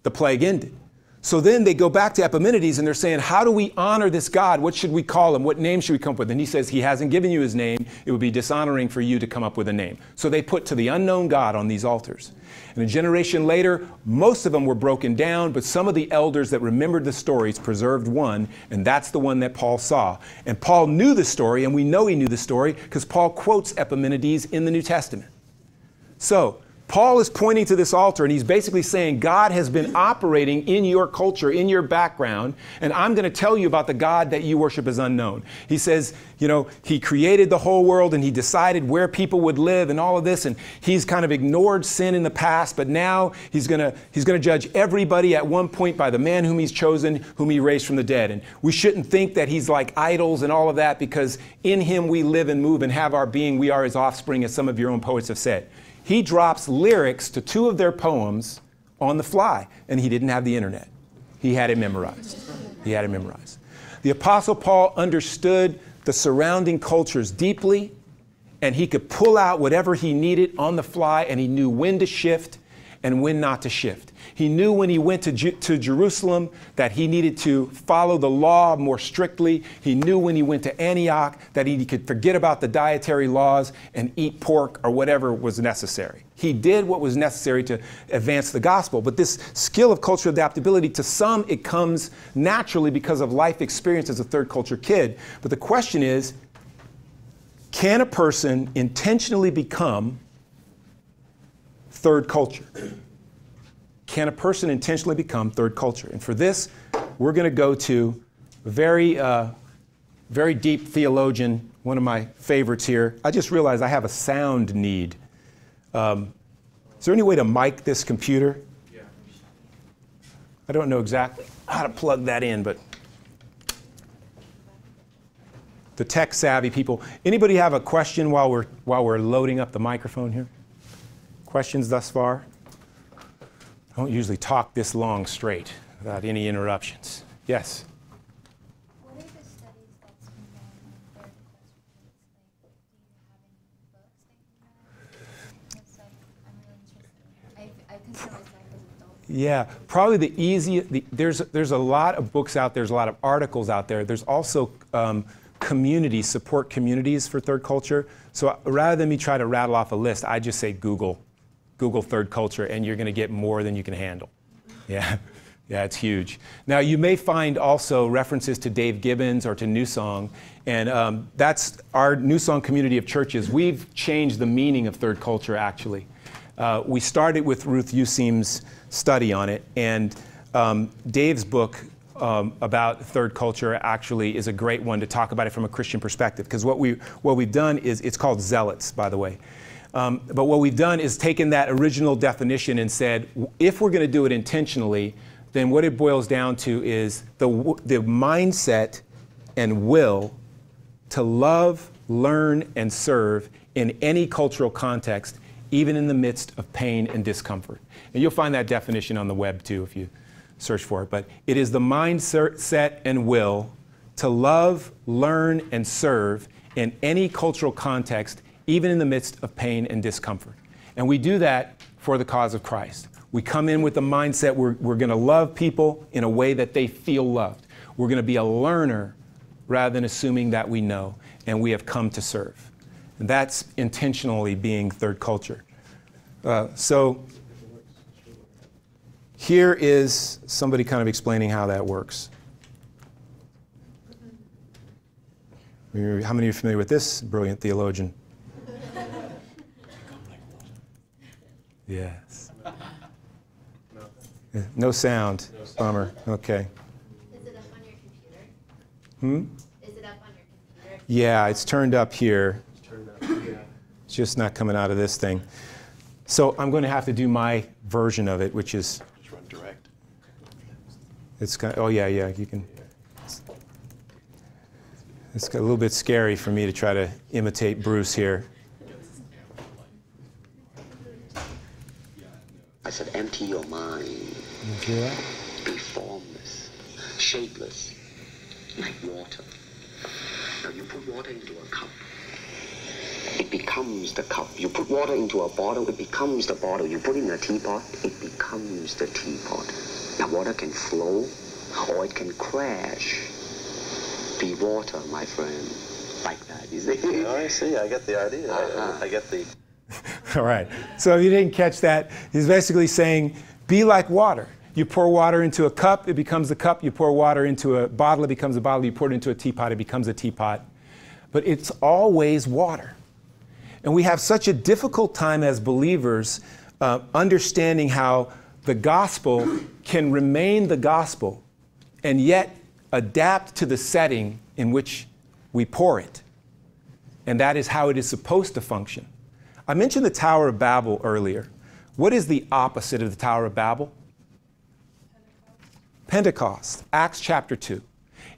A: the plague ended. So then they go back to Epimenides and they're saying, how do we honor this God? What should we call him? What name should we come up with? And he says, he hasn't given you his name. It would be dishonoring for you to come up with a name. So they put to the unknown God on these altars. And a generation later, most of them were broken down, but some of the elders that remembered the stories preserved one, and that's the one that Paul saw. And Paul knew the story, and we know he knew the story because Paul quotes Epimenides in the New Testament. So Paul is pointing to this altar, and he's basically saying God has been operating in your culture, in your background, and I'm going to tell you about the God that you worship as unknown. He says, you know, he created the whole world, and he decided where people would live and all of this, and he's kind of ignored sin in the past, but now he's going to judge everybody at one point by the man whom he's chosen, whom he raised from the dead. And we shouldn't think that he's like idols and all of that, because in him we live and move and have our being. We are his offspring, as some of your own poets have said. He drops lyrics to 2 of their poems on the fly, and he didn't have the internet. He had it memorized. He had it memorized. The Apostle Paul understood the surrounding cultures deeply, and he could pull out whatever he needed on the fly, and he knew when to shift and when not to shift. He knew when he went to Jerusalem that he needed to follow the law more strictly. He knew when he went to Antioch that he could forget about the dietary laws and eat pork or whatever was necessary. He did what was necessary to advance the gospel. But this skill of cultural adaptability, to some, it comes naturally because of life experience as a third culture kid. But the question is, can a person intentionally become third culture? Can a person intentionally become third culture? And for this, we're going to go to a very deep theologian, one of my favorites here. I just realized I have a sound need. Is there any way to mic this computer? Yeah. I don't know exactly how to plug that in, but the tech savvy people. Anybody have a question while we're loading up the microphone here? Questions thus far? I don't usually talk this long straight without any interruptions. Yes?
C: What are the studies that's been done on third culture kids? Like, do you have any books that you know? It's like, I'm really interested. I consider myself as an adult.
A: Yeah, probably the easiest. There's a lot of books out there. There's a lot of articles out there. There's also communities, support communities for third culture. So rather than me try to rattle off a list, I just say Google third culture, and you're going to get more than you can handle. Yeah, yeah, it's huge. Now, you may find also references to Dave Gibbons or to New Song, and that's our New Song community of churches. We've changed the meaning of third culture, actually. We started with Ruth Useem's study on it, and Dave's book about third culture actually is a great one to talk about it from a Christian perspective, because what we've done is, it's called Zealots, by the way. But what we've done is taken that original definition and said, if we're going to do it intentionally, then what it boils down to is the mindset and will to love, learn, and serve in any cultural context, even in the midst of pain and discomfort. And you'll find that definition on the web too if you search for it. But it is the mindset and will to love, learn, and serve in any cultural context, even in the midst of pain and discomfort. And we do that for the cause of Christ. We come in with the mindset we're going to love people in a way that they feel loved. We're going to be a learner rather than assuming that we know, and we have come to serve. And that's intentionally being third culture. So here is somebody kind of explaining how that works. How many are familiar with this brilliant theologian? Yes. No sound. Bummer. Okay.
C: Is it up on your computer?
A: Hmm?
C: Is it up on your computer?
A: Yeah, it's turned up here.
D: It's turned up, yeah.
A: It's just not coming out of this thing. So I'm going to have to do my version of it, which is...
D: Just run direct.
A: It's kind of, oh yeah, you can... It's a little bit scary for me to try to imitate Bruce here.
E: I said, empty your mind.
A: You hear that?
E: Be formless, shapeless, like water. Now you put water into a cup. It becomes the cup. You put water into a bottle, it becomes the bottle. You put it in a teapot, it becomes the teapot. Now water can flow or it can crash. Be water, my friend. Like that, you see?
D: Oh, I see. I get the idea. I get the...
A: All right. So if you didn't catch that, he's basically saying, be like water. You pour water into a cup, it becomes a cup. You pour water into a bottle, it becomes a bottle. You pour it into a teapot, it becomes a teapot. But it's always water. And we have such a difficult time as believers understanding how the gospel can remain the gospel and yet adapt to the setting in which we pour it. And that is how it is supposed to function. I mentioned the Tower of Babel earlier. What is the opposite of the Tower of Babel? Pentecost, Acts chapter 2.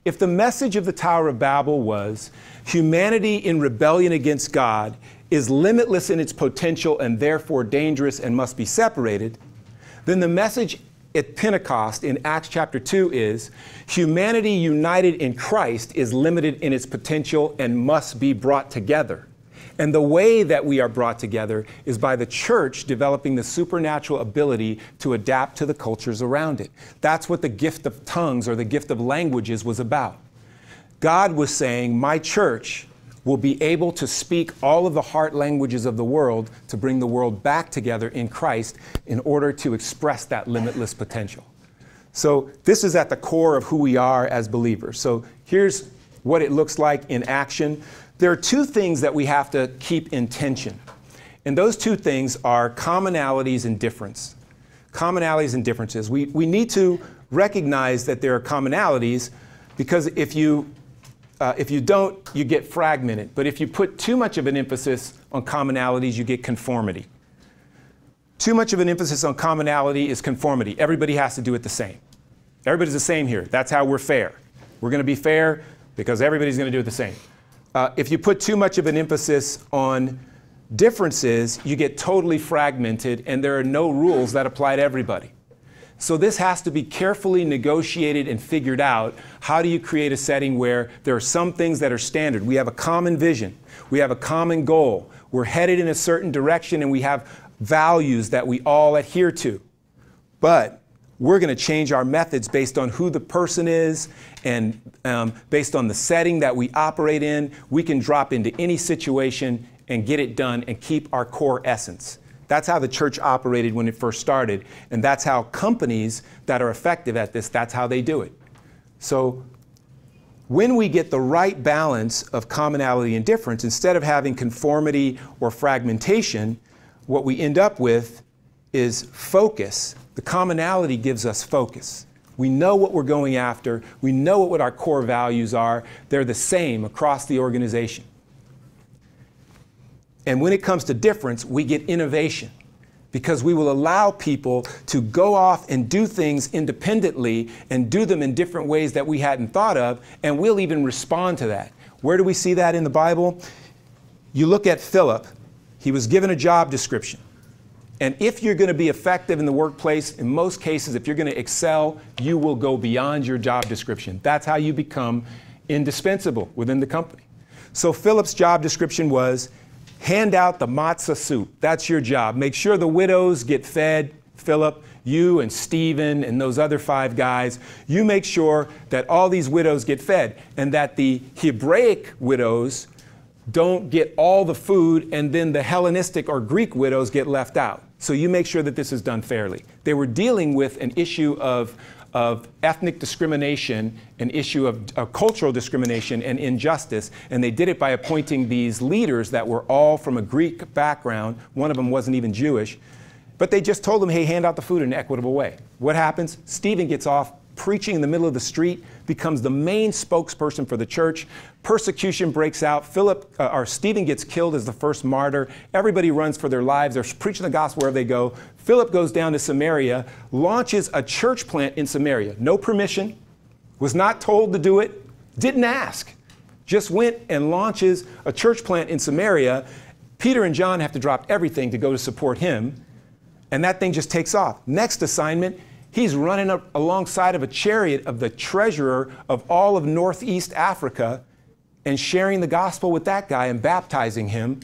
A: If the message of the Tower of Babel was humanity in rebellion against God is limitless in its potential and therefore dangerous and must be separated, then the message at Pentecost in Acts chapter 2 is humanity united in Christ is limited in its potential and must be brought together. And the way that we are brought together is by the church developing the supernatural ability to adapt to the cultures around it. That's what the gift of tongues or the gift of languages was about. God was saying, my church will be able to speak all of the heart languages of the world to bring the world back together in Christ in order to express that limitless potential. So this is at the core of who we are as believers. So here's what it looks like in action. There are two things that we have to keep in tension. And those two things are commonalities and difference. Commonalities and differences. We need to recognize that there are commonalities, because if you don't, you get fragmented. But if you put too much of an emphasis on commonalities, you get conformity. Too much of an emphasis on commonality is conformity. Everybody has to do it the same. Everybody's the same here. That's how we're fair. We're going to be fair because everybody's going to do it the same. If you put too much of an emphasis on differences, you get totally fragmented and there are no rules that apply to everybody. So this has to be carefully negotiated and figured out. How do you create a setting where there are some things that are standard? We have a common vision. We have a common goal. We're headed in a certain direction and we have values that we all adhere to. But we're going to change our methods based on who the person is and based on the setting that we operate in. We can drop into any situation and get it done and keep our core essence. That's how the church operated when it first started, and that's how companies that are effective at this, that's how they do it. So when we get the right balance of commonality and difference, instead of having conformity or fragmentation, what we end up with is focus. The commonality gives us focus. We know what we're going after. We know what our core values are. They're the same across the organization. And when it comes to difference, we get innovation, because we will allow people to go off and do things independently and do them in different ways that we hadn't thought of, and we'll even respond to that. Where do we see that in the Bible? You look at Philip. He was given a job description. And if you're going to be effective in the workplace, in most cases, if you're going to excel, you will go beyond your job description. That's how you become indispensable within the company. So Philip's job description was, hand out the matzah soup. That's your job. Make sure the widows get fed Philip, you and Stephen and those other 5 guys, you make sure that all these widows get fed and that the Hebraic widows don't get all the food and then the Hellenistic or Greek widows get left out. So you make sure that this is done fairly. They were dealing with an issue of ethnic discrimination, an issue of cultural discrimination and injustice, and they did it by appointing these leaders that were all from a Greek background. One of them wasn't even Jewish, but they just told them, hey, hand out the food in an equitable way. What happens? Stephen gets off preaching in the middle of the street, becomes the main spokesperson for the church. Persecution breaks out. Stephen gets killed as the first martyr. Everybody runs for their lives. They're preaching the gospel wherever they go. Philip goes down to Samaria, launches a church plant in Samaria. No permission, was not told to do it, didn't ask. Just went and launches a church plant in Samaria. Peter and John have to drop everything to go to support him. And that thing just takes off. Next assignment, he's running up alongside of a chariot of the treasurer of all of Northeast Africa and sharing the gospel with that guy and baptizing him.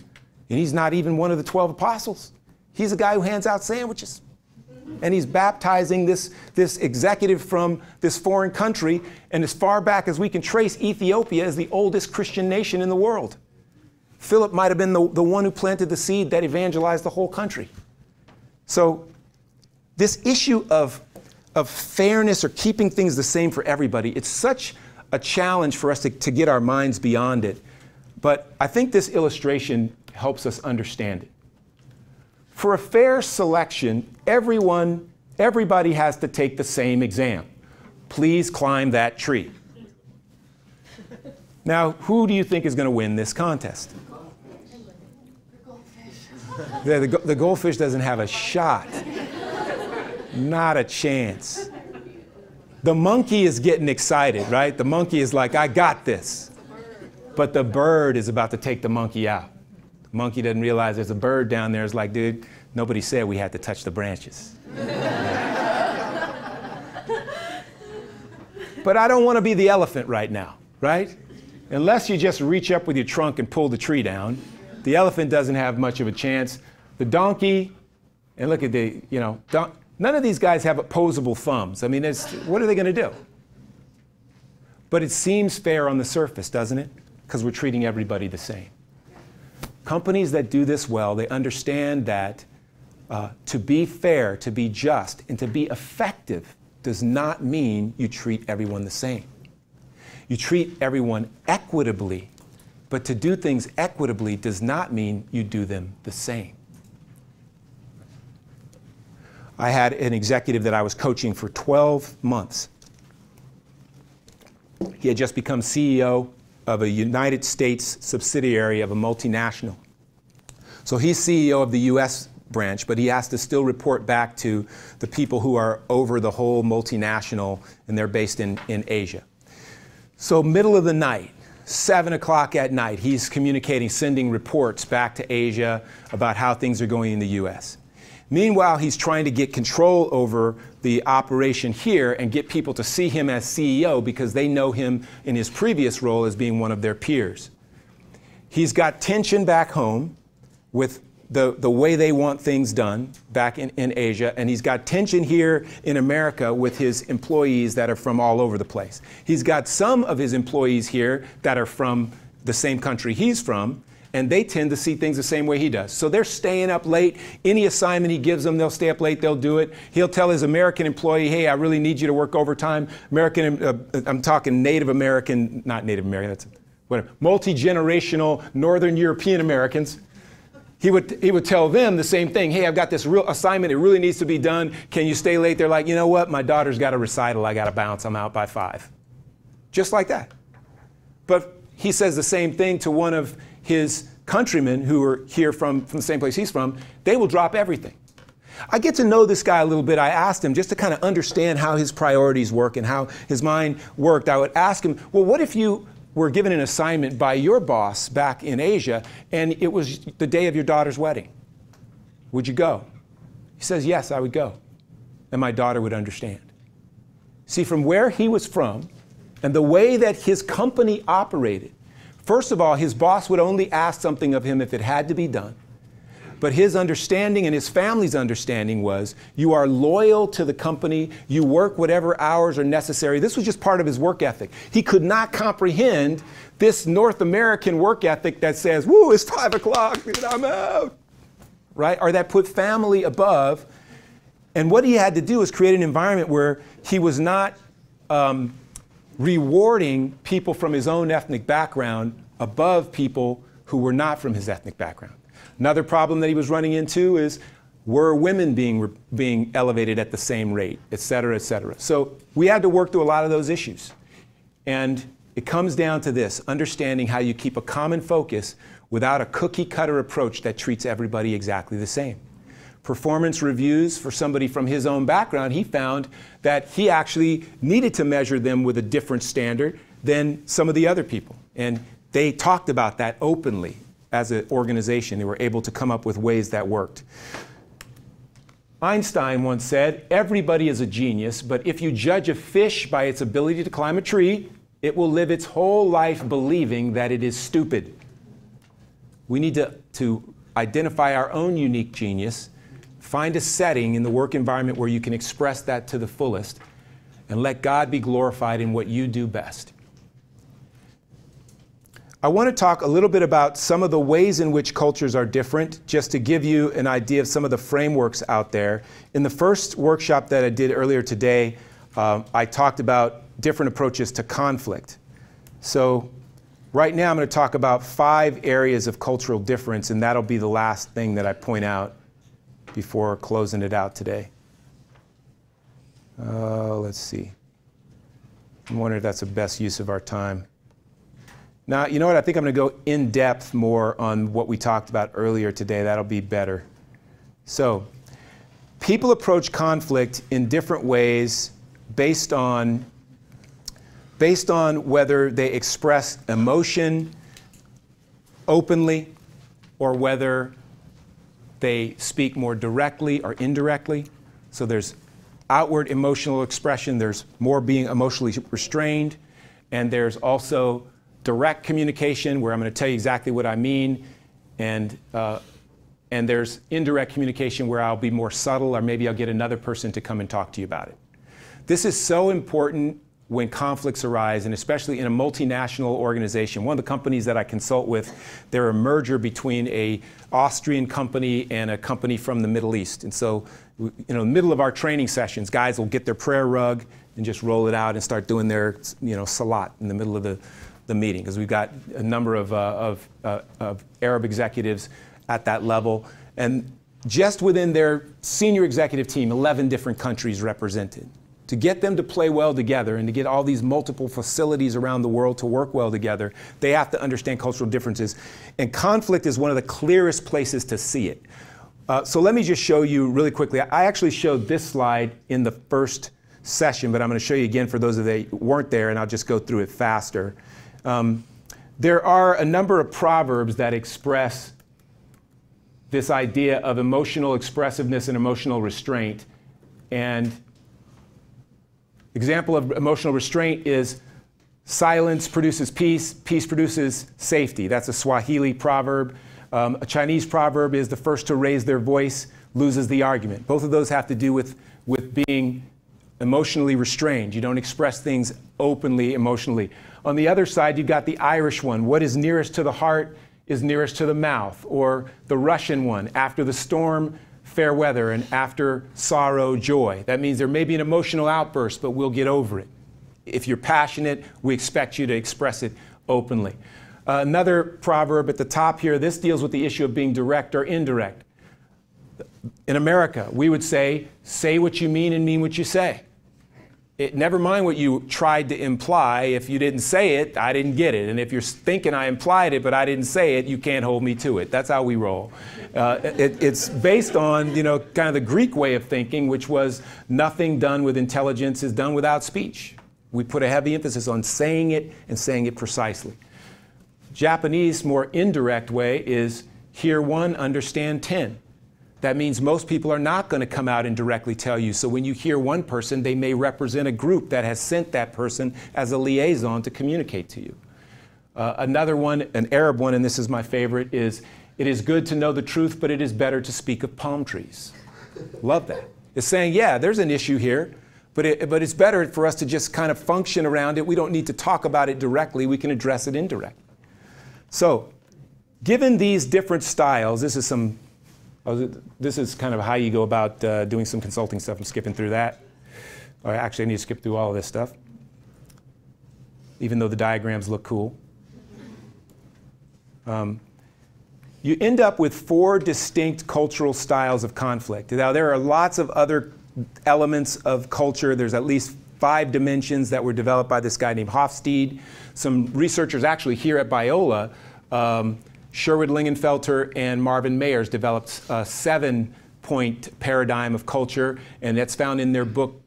A: And he's not even one of the 12 apostles. He's a guy who hands out sandwiches. And he's baptizing this executive from this foreign country. And as far back as we can trace, Ethiopia is the oldest Christian nation in the world. Philip might have been the one who planted the seed that evangelized the whole country. So this issue of fairness or keeping things the same for everybody, it's such a challenge for us to get our minds beyond it. But I think this illustration helps us understand it. For a fair selection, everybody has to take the same exam. Please climb that tree. Now, who do you think is going to win this contest? The goldfish doesn't have a shot. Not a chance. The monkey is getting excited, right? The monkey is like, I got this. But the bird is about to take the monkey out. The monkey doesn't realize there's a bird down there. It's like, dude, nobody said we had to touch the branches. But I don't want to be the elephant right now, right? Unless you just reach up with your trunk and pull the tree down, the elephant doesn't have much of a chance. The donkey, and look at the, none of these guys have opposable thumbs. I mean, what are they going to do? But it seems fair on the surface, doesn't it? Because we're treating everybody the same. Companies that do this well, they understand that to be fair, to be just, and to be effective does not mean you treat everyone the same. You treat everyone equitably, but to do things equitably does not mean you do them the same. I had an executive that I was coaching for 12 months. He had just become CEO of a United States subsidiary of a multinational. So he's CEO of the US branch, but he has to still report back to the people who are over the whole multinational, and they're based in Asia. So middle of the night, 7 o'clock at night, he's communicating, sending reports back to Asia about how things are going in the US. Meanwhile, he's trying to get control over the operation here and get people to see him as CEO because they know him in his previous role as being one of their peers. He's got tension back home with the way they want things done back in Asia, and he's got tension here in America with his employees that are from all over the place. He's got some of his employees here that are from the same country he's from, and they tend to see things the same way he does. So they're staying up late. Any assignment he gives them, they'll stay up late, they'll do it. He'll tell his American employee, hey, I really need you to work overtime. I'm talking Native American, not Native American, that's whatever, multi-generational Northern European Americans. He would tell them the same thing. Hey, I've got this real assignment. It really needs to be done. Can you stay late? They're like, you know what? My daughter's got a recital. I got to bounce. I'm out by 5. Just like that. But he says the same thing to one of his countrymen who are here from the same place he's from. They will drop everything. I get to know this guy a little bit. I asked him just to kind of understand how his priorities work and how his mind worked. I would ask him, well, what if you were given an assignment by your boss back in Asia and it was the day of your daughter's wedding? Would you go? He says, yes, I would go. And my daughter would understand. See, from where he was from and the way that his company operated, first of all, his boss would only ask something of him if it had to be done. But his understanding and his family's understanding was you are loyal to the company, you work whatever hours are necessary. This was just part of his work ethic. He could not comprehend this North American work ethic that says, woo, it's 5 o'clock, I'm out, right? Or that put family above. And what he had to do is create an environment where he was not rewarding people from his own ethnic background above people who were not from his ethnic background. Another problem that he was running into is, were women being elevated at the same rate, et cetera, et cetera. So we had to work through a lot of those issues. And it comes down to this, understanding how you keep a common focus without a cookie-cutter approach that treats everybody exactly the same. Performance reviews for somebody from his own background, he found that he actually needed to measure them with a different standard than some of the other people. And they talked about that openly as an organization. They were able to come up with ways that worked. Einstein once said, everybody is a genius, but if you judge a fish by its ability to climb a tree, it will live its whole life believing that it is stupid. We need to identify our own unique genius, find a setting in the work environment where you can express that to the fullest, and let God be glorified in what you do best. I want to talk a little bit about some of the ways in which cultures are different, just to give you an idea of some of the frameworks out there. In the first workshop that I did earlier today, I talked about different approaches to conflict. So right now I'm going to talk about 5 areas of cultural difference, and that'll be the last thing that I point out before closing it out today. Let's see. I'm wondering if that's the best use of our time. Now, you know what? I think I'm going to go in depth more on what we talked about earlier today. That'll be better. So, people approach conflict in different ways based on whether they express emotion openly or whether they speak more directly or indirectly. So there's outward emotional expression, there's more being emotionally restrained, and there's also direct communication where I'm going to tell you exactly what I mean, and there's indirect communication where I'll be more subtle, or maybe I'll get another person to come and talk to you about it. This is so important when conflicts arise, and especially in a multinational organization. One of the companies that I consult with, they're a merger between an Austrian company and a company from the Middle East. And so, in the middle of our training sessions, guys will get their prayer rug and just roll it out and start doing their, salat in the middle of the meeting, because we've got a number of Arab executives at that level. And just within their senior executive team, 11 different countries represented. To get them to play well together and to get all these multiple facilities around the world to work well together, they have to understand cultural differences. And conflict is one of the clearest places to see it. So let me just show you really quickly. I actually showed this slide in the first session, but I'm going to show you again for those of you that weren't there, and I'll just go through it faster. There are a number of proverbs that express this idea of emotional expressiveness and emotional restraint. And example of emotional restraint is silence produces peace, peace produces safety. That's a Swahili proverb. A Chinese proverb is the first to raise their voice loses the argument. Both of those have to do with being emotionally restrained. You don't express things openly emotionally. On the other side, you've got the Irish one. What is nearest to the heart is nearest to the mouth. Or the Russian one, after the storm, fair weather, and after sorrow, joy. That means there may be an emotional outburst, but we'll get over it. If you're passionate, we expect you to express it openly. Another proverb at the top here, this deals with the issue of being direct or indirect. In America, we would say what you mean and mean what you say. Never mind what you tried to imply. If you didn't say it, I didn't get it. And if you're thinking I implied it, but I didn't say it, you can't hold me to it. That's how we roll. It's based on, kind of the Greek way of thinking, which was nothing done with intelligence is done without speech. We put a heavy emphasis on saying it and saying it precisely. Japanese, more indirect way is hear 1, understand 10. That means most people are not going to come out and directly tell you. So when you hear one person, they may represent a group that has sent that person as a liaison to communicate to you. Another one, an Arab one, and this is my favorite, is It is good to know the truth, but it is better to speak of palm trees. Love that. It's saying, yeah, there's an issue here, but it's better for us to just kind of function around it. We don't need to talk about it directly. We can address it indirectly. So, given these different styles, this is kind of how you go about doing some consulting stuff. I'm skipping through that. Or actually, I need to skip through all of this stuff, even though the diagrams look cool. You end up with 4 distinct cultural styles of conflict. Now, there are lots of other elements of culture. There's at least 5 dimensions that were developed by this guy named Hofstede. Some researchers actually here at Biola, Sherwood Lingenfelter and Marvin Mayers, developed a 7-point paradigm of culture, and that's found in their book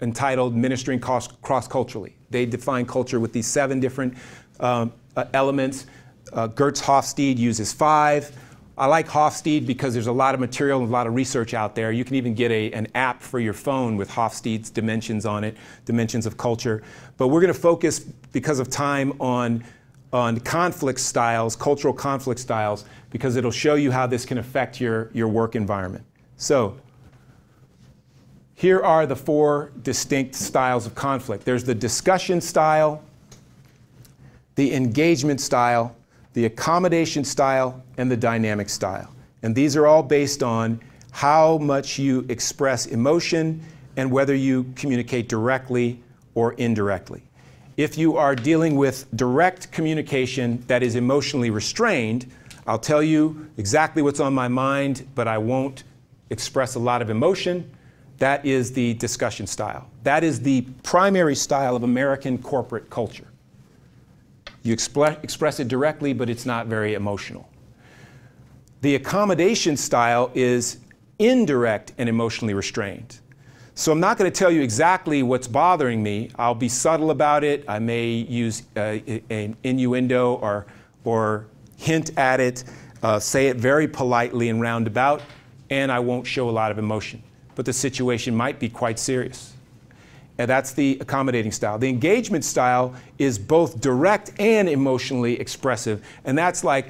A: entitled Ministering Cross-Culturally. They define culture with these 7 different elements. Gertz Hofstede uses 5. I like Hofstede because there's a lot of material and a lot of research out there. You can even get an app for your phone with Hofstede's dimensions on it, dimensions of culture. But we're going to focus, because of time, on conflict styles, cultural conflict styles, because it'll show you how this can affect your work environment. So here are the 4 distinct styles of conflict. There's the discussion style, the engagement style, the accommodation style, and the dynamic style. And these are all based on how much you express emotion and whether you communicate directly or indirectly. If you are dealing with direct communication that is emotionally restrained, I'll tell you exactly what's on my mind, but I won't express a lot of emotion. That is the discussion style. That is the primary style of American corporate culture. You express it directly, but it's not very emotional. The accommodation style is indirect and emotionally restrained. So I'm not going to tell you exactly what's bothering me. I'll be subtle about it. I may use an innuendo or hint at it, say it very politely and roundabout, and I won't show a lot of emotion. But the situation might be quite serious. And that's the accommodating style. The engagement style is both direct and emotionally expressive. And that's like,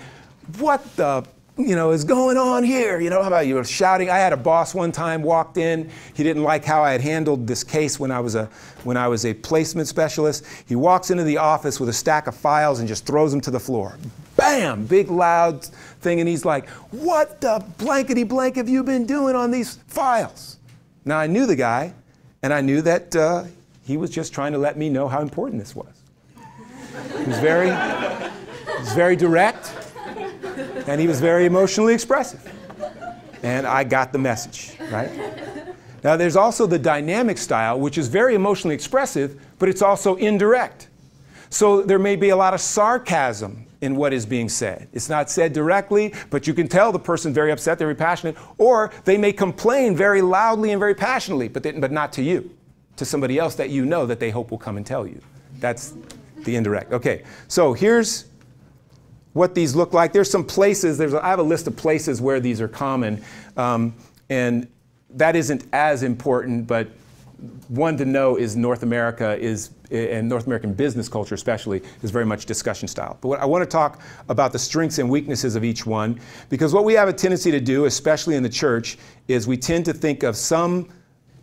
A: what the, is going on here? How about you shouting? I had a boss one time walked in. He didn't like how I had handled this case when I was a placement specialist. He walks into the office with a stack of files and just throws them to the floor. Bam! Big loud thing. And he's like, what the blankety blank have you been doing on these files? Now, I knew the guy. And I knew that he was just trying to let me know how important this was. He was very direct, and he was very emotionally expressive. And I got the message, right? Now, there's also the dynamic style, which is very emotionally expressive, but it's also indirect. So there may be a lot of sarcasm in what is being said. It's not said directly, but you can tell the person's very upset, they're very passionate, or they may complain very loudly and very passionately, but not to you, to somebody else that you know that they hope will come and tell you. That's the indirect. Okay, so here's what these look like. There's some places, I have a list of places where these are common, and that isn't as important, but one to know is North America and North American business culture especially, is very much discussion style. But I want to talk about the strengths and weaknesses of each one, because what we have a tendency to do, especially in the church, is we tend to think of some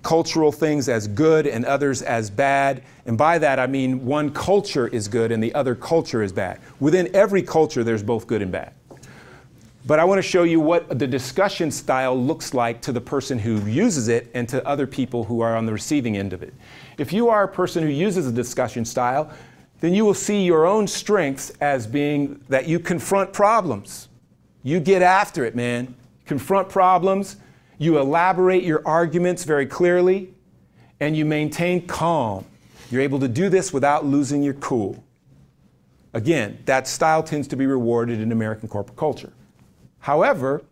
A: cultural things as good and others as bad. And by that, I mean one culture is good and the other culture is bad. Within every culture, there's both good and bad. But I want to show you what the discussion style looks like to the person who uses it and to other people who are on the receiving end of it. If you are a person who uses a discussion style, then you will see your own strengths as being that you confront problems. You get after it, man. Confront problems, you elaborate your arguments very clearly, and you maintain calm. You're able to do this without losing your cool. Again, that style tends to be rewarded in American corporate culture. However,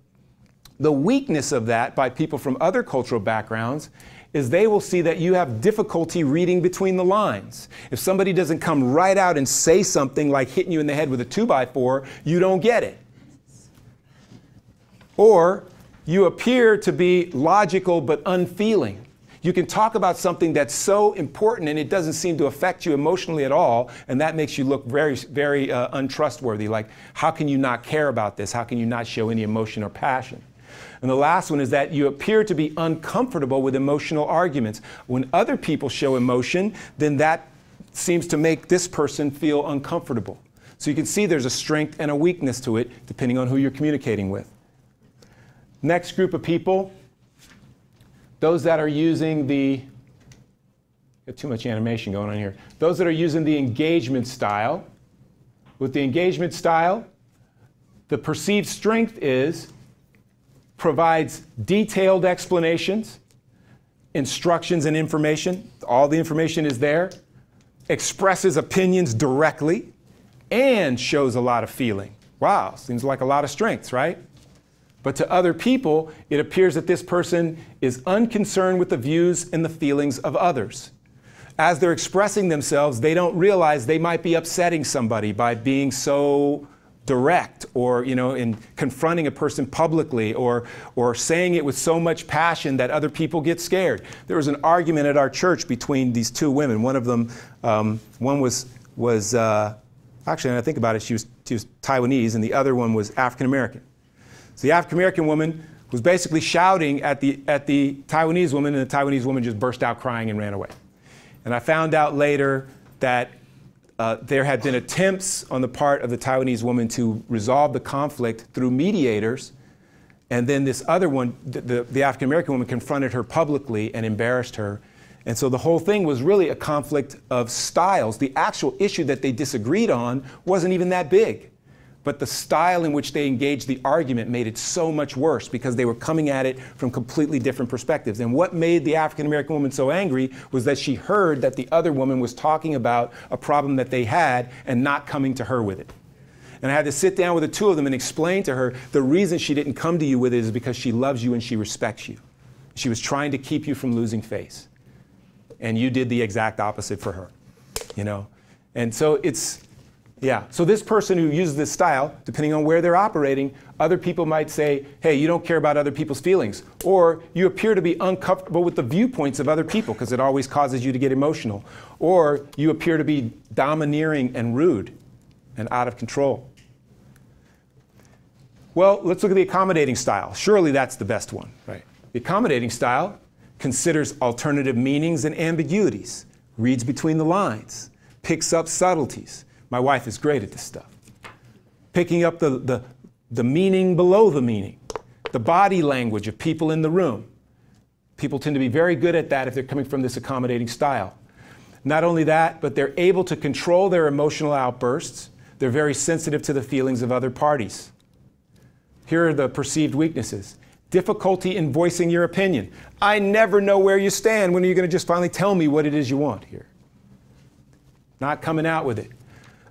A: the weakness of that by people from other cultural backgrounds is they will see that you have difficulty reading between the lines. If somebody doesn't come right out and say something like hitting you in the head with a 2x4, you don't get it. Or you appear to be logical but unfeeling. You can talk about something that's so important and it doesn't seem to affect you emotionally at all, and that makes you look very, very untrustworthy. Like, how can you not care about this? How can you not show any emotion or passion? And the last one is that you appear to be uncomfortable with emotional arguments. When other people show emotion, then that seems to make this person feel uncomfortable. So you can see there's a strength and a weakness to it, depending on who you're communicating with. Next group of people, those that are using the, got too much animation going on here. Those that are using the engagement style. With the engagement style, the perceived strength is provides detailed explanations, instructions and information. All the information is there. Expresses opinions directly and shows a lot of feeling. Wow, seems like a lot of strengths, right? But to other people, it appears that this person is unconcerned with the views and the feelings of others. As they're expressing themselves, they don't realize they might be upsetting somebody by being so direct, or, you know, in confronting a person publicly, or saying it with so much passion that other people get scared. There was an argument at our church between these two women. One of them, one was actually, when I think about it, she was Taiwanese, and the other one was African American. So the African American woman was basically shouting at the Taiwanese woman, and the Taiwanese woman just burst out crying and ran away. And I found out later that there had been attempts on the part of the Taiwanese woman to resolve the conflict through mediators, and then this other one, the African American woman, confronted her publicly and embarrassed her. And so the whole thing was really a conflict of styles. The actual issue that they disagreed on wasn't even that big. But the style in which they engaged the argument made it so much worse, because they were coming at it from completely different perspectives. And what made the African American woman so angry was that she heard that the other woman was talking about a problem that they had and not coming to her with it. And I had to sit down with the two of them and explain to her the reason she didn't come to you with it is because she loves you and she respects you. She was trying to keep you from losing face. And you did the exact opposite for her, you know? And so it's, yeah, so this person who uses this style, depending on where they're operating, other people might say, hey, you don't care about other people's feelings. Or you appear to be uncomfortable with the viewpoints of other people because it always causes you to get emotional. Or you appear to be domineering and rude and out of control. Well, let's look at the accommodating style. Surely that's the best one, right? The accommodating style considers alternative meanings and ambiguities, reads between the lines, picks up subtleties. My wife is great at this stuff. Picking up the meaning below the meaning, the body language of people in the room. People tend to be very good at that if they're coming from this accommodating style. Not only that, but they're able to control their emotional outbursts. They're very sensitive to the feelings of other parties. Here are the perceived weaknesses. Difficulty in voicing your opinion. I never know where you stand. When are you going to just finally tell me what it is you want here? Not coming out with it.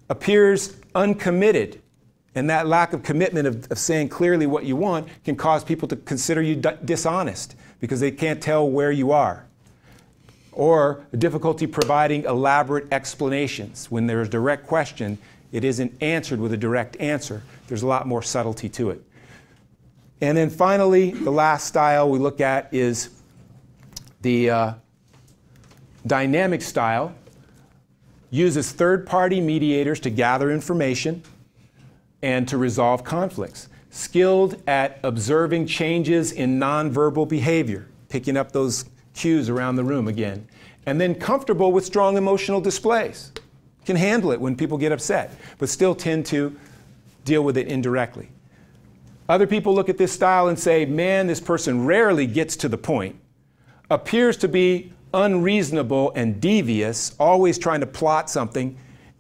A: Appears uncommitted, and that lack of commitment of saying clearly what you want can cause people to consider you dishonest because they can't tell where you are. Or difficulty providing elaborate explanations. When there's a direct question, it isn't answered with a direct answer. There's a lot more subtlety to it. And then finally, the last style we look at is the dynamic style. Uses third-party mediators to gather information and to resolve conflicts. Skilled at observing changes in nonverbal behavior, picking up those cues around the room again. And then comfortable with strong emotional displays. Can handle it when people get upset, but still tend to deal with it indirectly. Other people look at this style and say, man, this person rarely gets to the point, appears to be unreasonable and devious, always trying to plot something,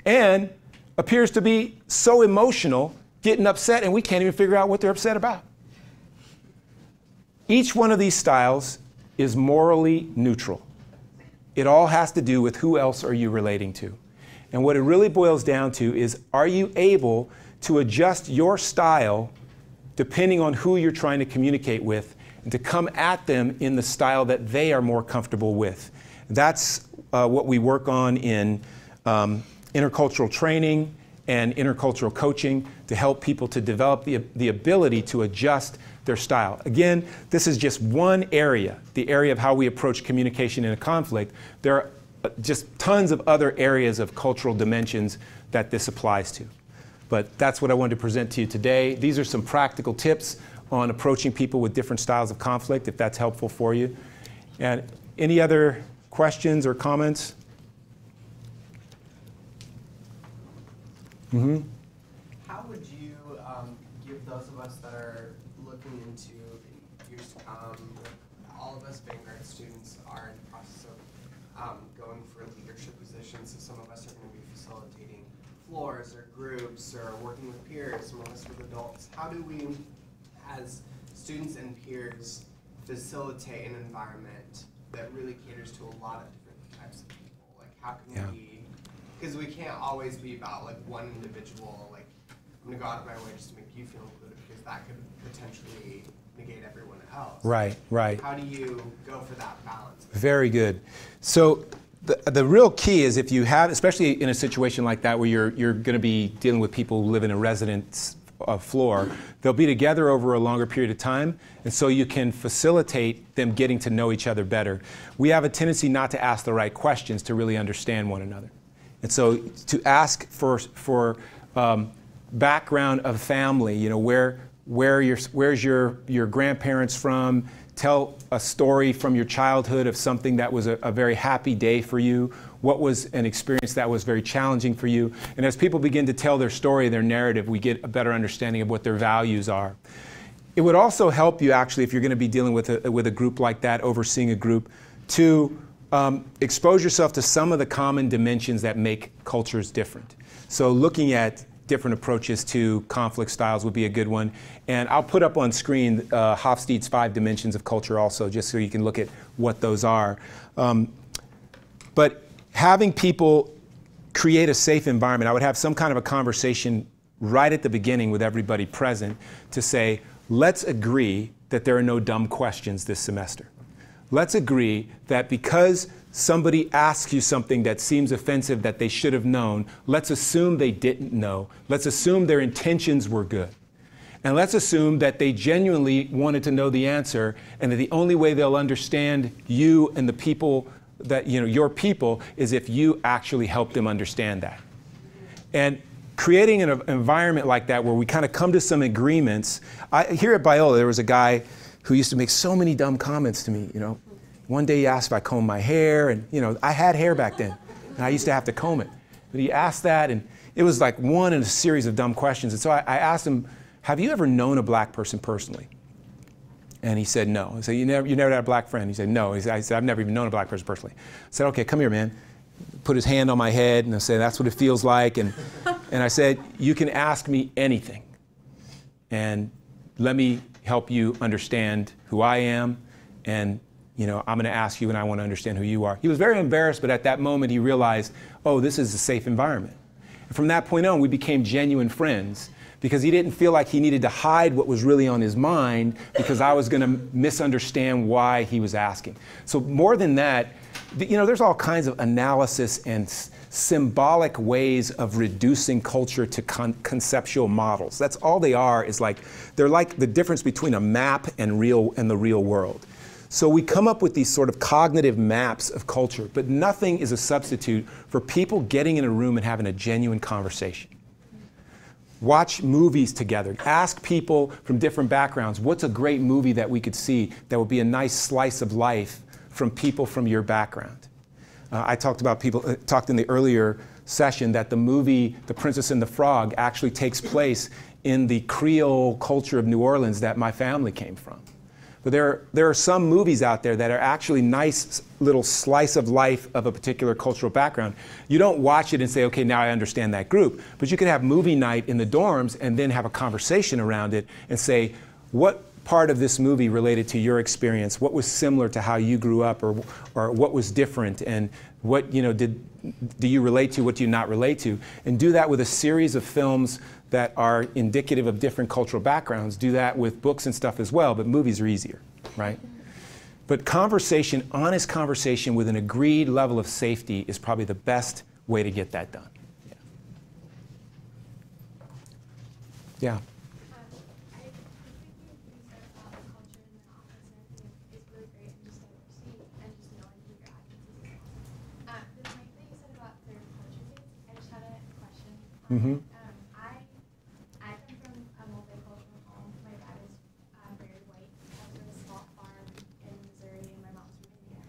A: and appears to be so emotional, getting upset, and we can't even figure out what they're upset about. Each one of these styles is morally neutral. It all has to do with who else are you relating to. And what it really boils down to is, are you able to adjust your style depending on who you're trying to communicate with, and to come at them in the style that they are more comfortable with. That's what we work on in intercultural training and intercultural coaching, to help people to develop the ability to adjust their style. Again, this is just one area, the area of how we approach communication in a conflict. There are just tons of other areas of cultural dimensions that this applies to. But that's what I wanted to present to you today. These are some practical tips on approaching people with different styles of conflict, if that's helpful for you. And any other questions or comments? Mm-hmm.
F: How would you give those of us that are looking into years to come, all of us Vanguard students are in the process of going for leadership positions, so some of us are going to be facilitating floors or groups or working with peers, some of us with adults. How do we, as students and peers, facilitate an environment that really caters to a lot of different types of people? Like, how can we, because we can't always be about like one individual, like I'm gonna go out of my way just to make you feel included, because that could potentially negate everyone else.
A: Right, right.
F: How do you go for that balance?
A: Very good. So the real key is if you have, especially in a situation like that where you're going to be dealing with people who live in a residence floor, they'll be together over a longer period of time, and so you can facilitate them getting to know each other better. We have a tendency not to ask the right questions to really understand one another. And so to ask for background of family, you know, where's your grandparents from? Tell a story from your childhood of something that was a very happy day for you. What was an experience that was very challenging for you? And as people begin to tell their story, their narrative, we get a better understanding of what their values are. It would also help you, actually, if you're going to be dealing with a group like that, overseeing a group, to expose yourself to some of the common dimensions that make cultures different. So looking at different approaches to conflict styles would be a good one. And I'll put up on screen Hofstede's 5 dimensions of culture also, just so you can look at what those are. But having people create a safe environment, I would have some kind of a conversation right at the beginning with everybody present to say, let's agree that there are no dumb questions this semester. Let's agree that because somebody asks you something that seems offensive that they should have known, let's assume they didn't know. Let's assume their intentions were good. And let's assume that they genuinely wanted to know the answer, and that the only way they'll understand you and the people that, you know, your people, is if you actually help them understand that. And creating an environment like that where we kind of come to some agreements. Here at Biola, there was a guy who used to make so many dumb comments to me, you know. One day he asked if I combed my hair, and you know, I had hair back then, and I used to have to comb it. But he asked that, and it was like one in a series of dumb questions. And so I asked him, have you ever known a black person personally? And he said, no. I said, you never had a black friend? He said, no. I said, I've never even known a black person personally. I said, okay, come here, man. Put his hand on my head, and I said, that's what it feels like. And I said, you can ask me anything, and let me help you understand who I am, and you know, I'm going to ask you and I want to understand who you are. He was very embarrassed, but at that moment he realized, oh, this is a safe environment. And from that point on, we became genuine friends, because he didn't feel like he needed to hide what was really on his mind because I was going to misunderstand why he was asking. So more than that, you know, there's all kinds of analysis and symbolic ways of reducing culture to conceptual models. That's all they are, is like, they're like the difference between a map and the real world. So we come up with these sort of cognitive maps of culture, but nothing is a substitute for people getting in a room and having a genuine conversation. Watch movies together. Ask people from different backgrounds, what's a great movie that we could see that would be a nice slice of life from people from your background? I talked in the earlier session that the movie The Princess and the Frog actually takes place in the Creole culture of New Orleans that my family came from. But there are some movies out there that are actually nice little slice of life of a particular cultural background. You don't watch it and say, okay, now I understand that group. But you could have movie night in the dorms and then have a conversation around it and say, what part of this movie related to your experience? What was similar to how you grew up, or what was different? And what, you know, do you relate to, what do you not relate to? And do that with a series of films that are indicative of different cultural backgrounds. Do that with books and stuff as well, but movies are easier, right? But conversation, honest conversation with an agreed level of safety is probably the best way to get that done. Yeah.
B: I think you said
A: Mm-hmm.
C: I come from a multicultural home. My dad is very white. I was from a small farm in Missouri, and my mom's from India.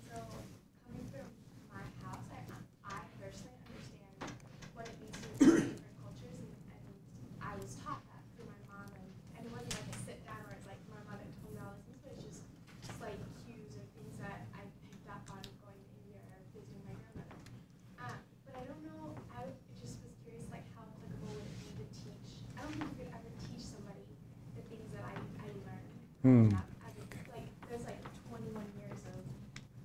C: So coming from my house, I personally understand what it means to live in different cultures, and I was taught that through my mom. And it wasn't like a sit down where it's like my mother told me all these things, but it's just slight cues or things that I picked up on going to India or visiting my grandmother. But I don't know, just was curious, like, how applicable would it be to teach? I don't think you could ever teach somebody the things that I learned. Like, there's like 21 years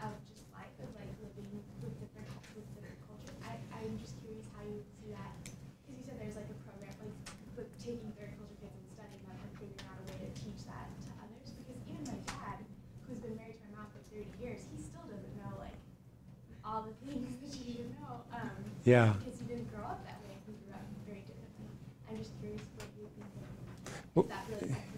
C: of just life, of like living with different cultures. I'm just curious how you would see that, because you said there's like a program, like, with taking third culture kids and studying them and figuring out a way to teach that to others, because even my dad, who's been married to my mom for 30 years, he still doesn't know, like, all the things that you need to know.
A: Yeah.
C: Because he didn't grow up that way. He grew up very differently. I'm just curious what you think of that really helpful.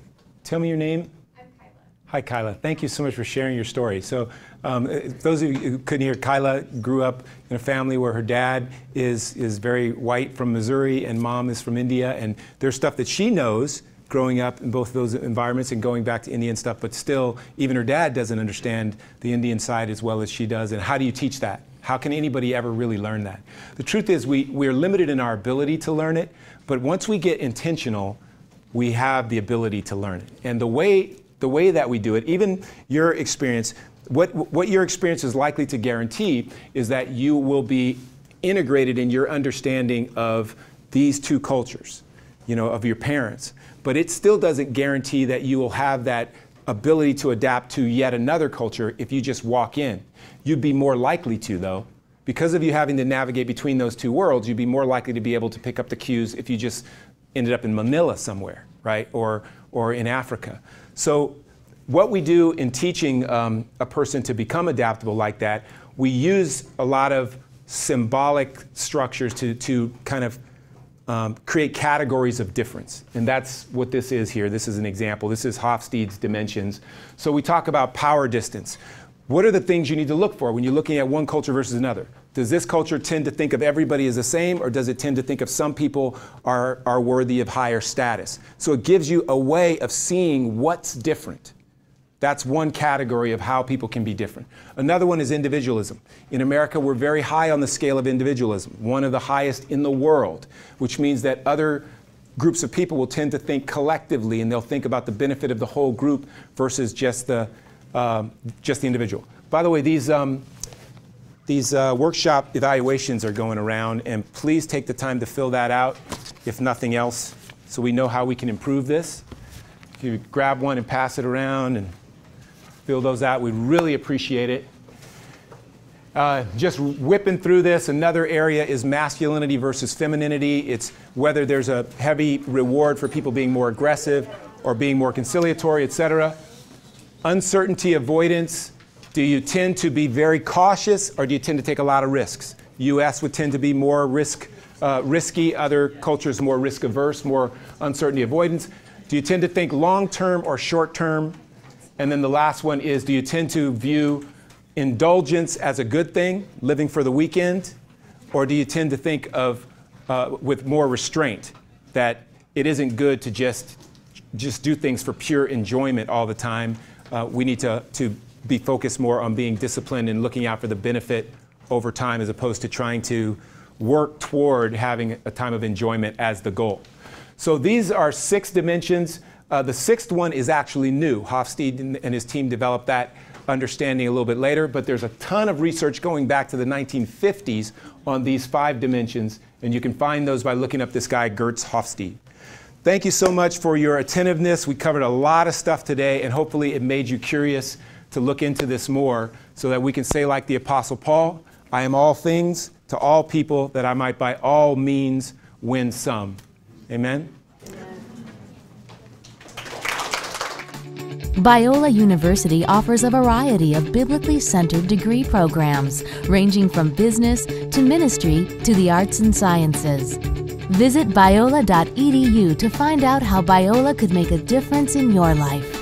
A: Tell me your name.
C: I'm Kyla.
A: Hi, Kyla. Thank you so much for sharing your story. So those of you who couldn't hear, Kyla grew up in a family where her dad is very white from Missouri and mom is from India. And there's stuff that she knows growing up in both of those environments and going back to Indian stuff, but still, even her dad doesn't understand the Indian side as well as she does. And how do you teach that? How can anybody ever really learn that? The truth is we're limited in our ability to learn it, but once we get intentional, we have the ability to learn it. And the way that we do it, even your experience, what your experience is likely to guarantee is that you will be integrated in your understanding of these two cultures, of your parents. But it still doesn't guarantee that you will have that ability to adapt to yet another culture if you just walk in. You'd be more likely to, though. Because of you having to navigate between those two worlds, you'd be more likely to be able to pick up the cues if you just ended up in Manila somewhere, right? Or in Africa. So what we do in teaching a person to become adaptable like that, we use a lot of symbolic structures to kind of create categories of difference. And that's what this is here. This is an example. This is Hofstede's dimensions. So we talk about power distance. What are the things you need to look for when you're looking at one culture versus another? Does this culture tend to think of everybody as the same, or does it tend to think of some people are worthy of higher status? So it gives you a way of seeing what's different. That's one category of how people can be different. Another one is individualism. In America, we're very high on the scale of individualism, one of the highest in the world, which means that other groups of people will tend to think collectively, and they'll think about the benefit of the whole group versus just the individual. By the way, these workshop evaluations are going around, and please take the time to fill that out, if nothing else, so we know how we can improve this. If you grab one and pass it around and fill those out, we'd really appreciate it. Just whipping through this, another area is masculinity versus femininity. It's whether there's a heavy reward for people being more aggressive or being more conciliatory, etc. Uncertainty avoidance. Do you tend to be very cautious, or do you tend to take a lot of risks? U.S. would tend to be more risky. Other cultures more risk averse, more uncertainty avoidance. Do you tend to think long-term or short-term? And then the last one is, do you tend to view indulgence as a good thing, living for the weekend? Or do you tend to think of, with more restraint, that it isn't good to just do things for pure enjoyment all the time? We need to be focused more on being disciplined and looking out for the benefit over time, as opposed to trying to work toward having a time of enjoyment as the goal. So these are 6 dimensions. The 6th one is actually new. Hofstede and his team developed that understanding a little bit later, but there's a ton of research going back to the 1950s on these 5 dimensions, and you can find those by looking up this guy, Gertz Hofstede. Thank you so much for your attentiveness. We covered a lot of stuff today, and hopefully it made you curious to look into this more, so that we can say, like the Apostle Paul, I am all things to all people, that I might by all means win some. Amen?
G: Biola University offers a variety of biblically centered degree programs, ranging from business to ministry to the arts and sciences. Visit biola.edu to find out how Biola could make a difference in your life.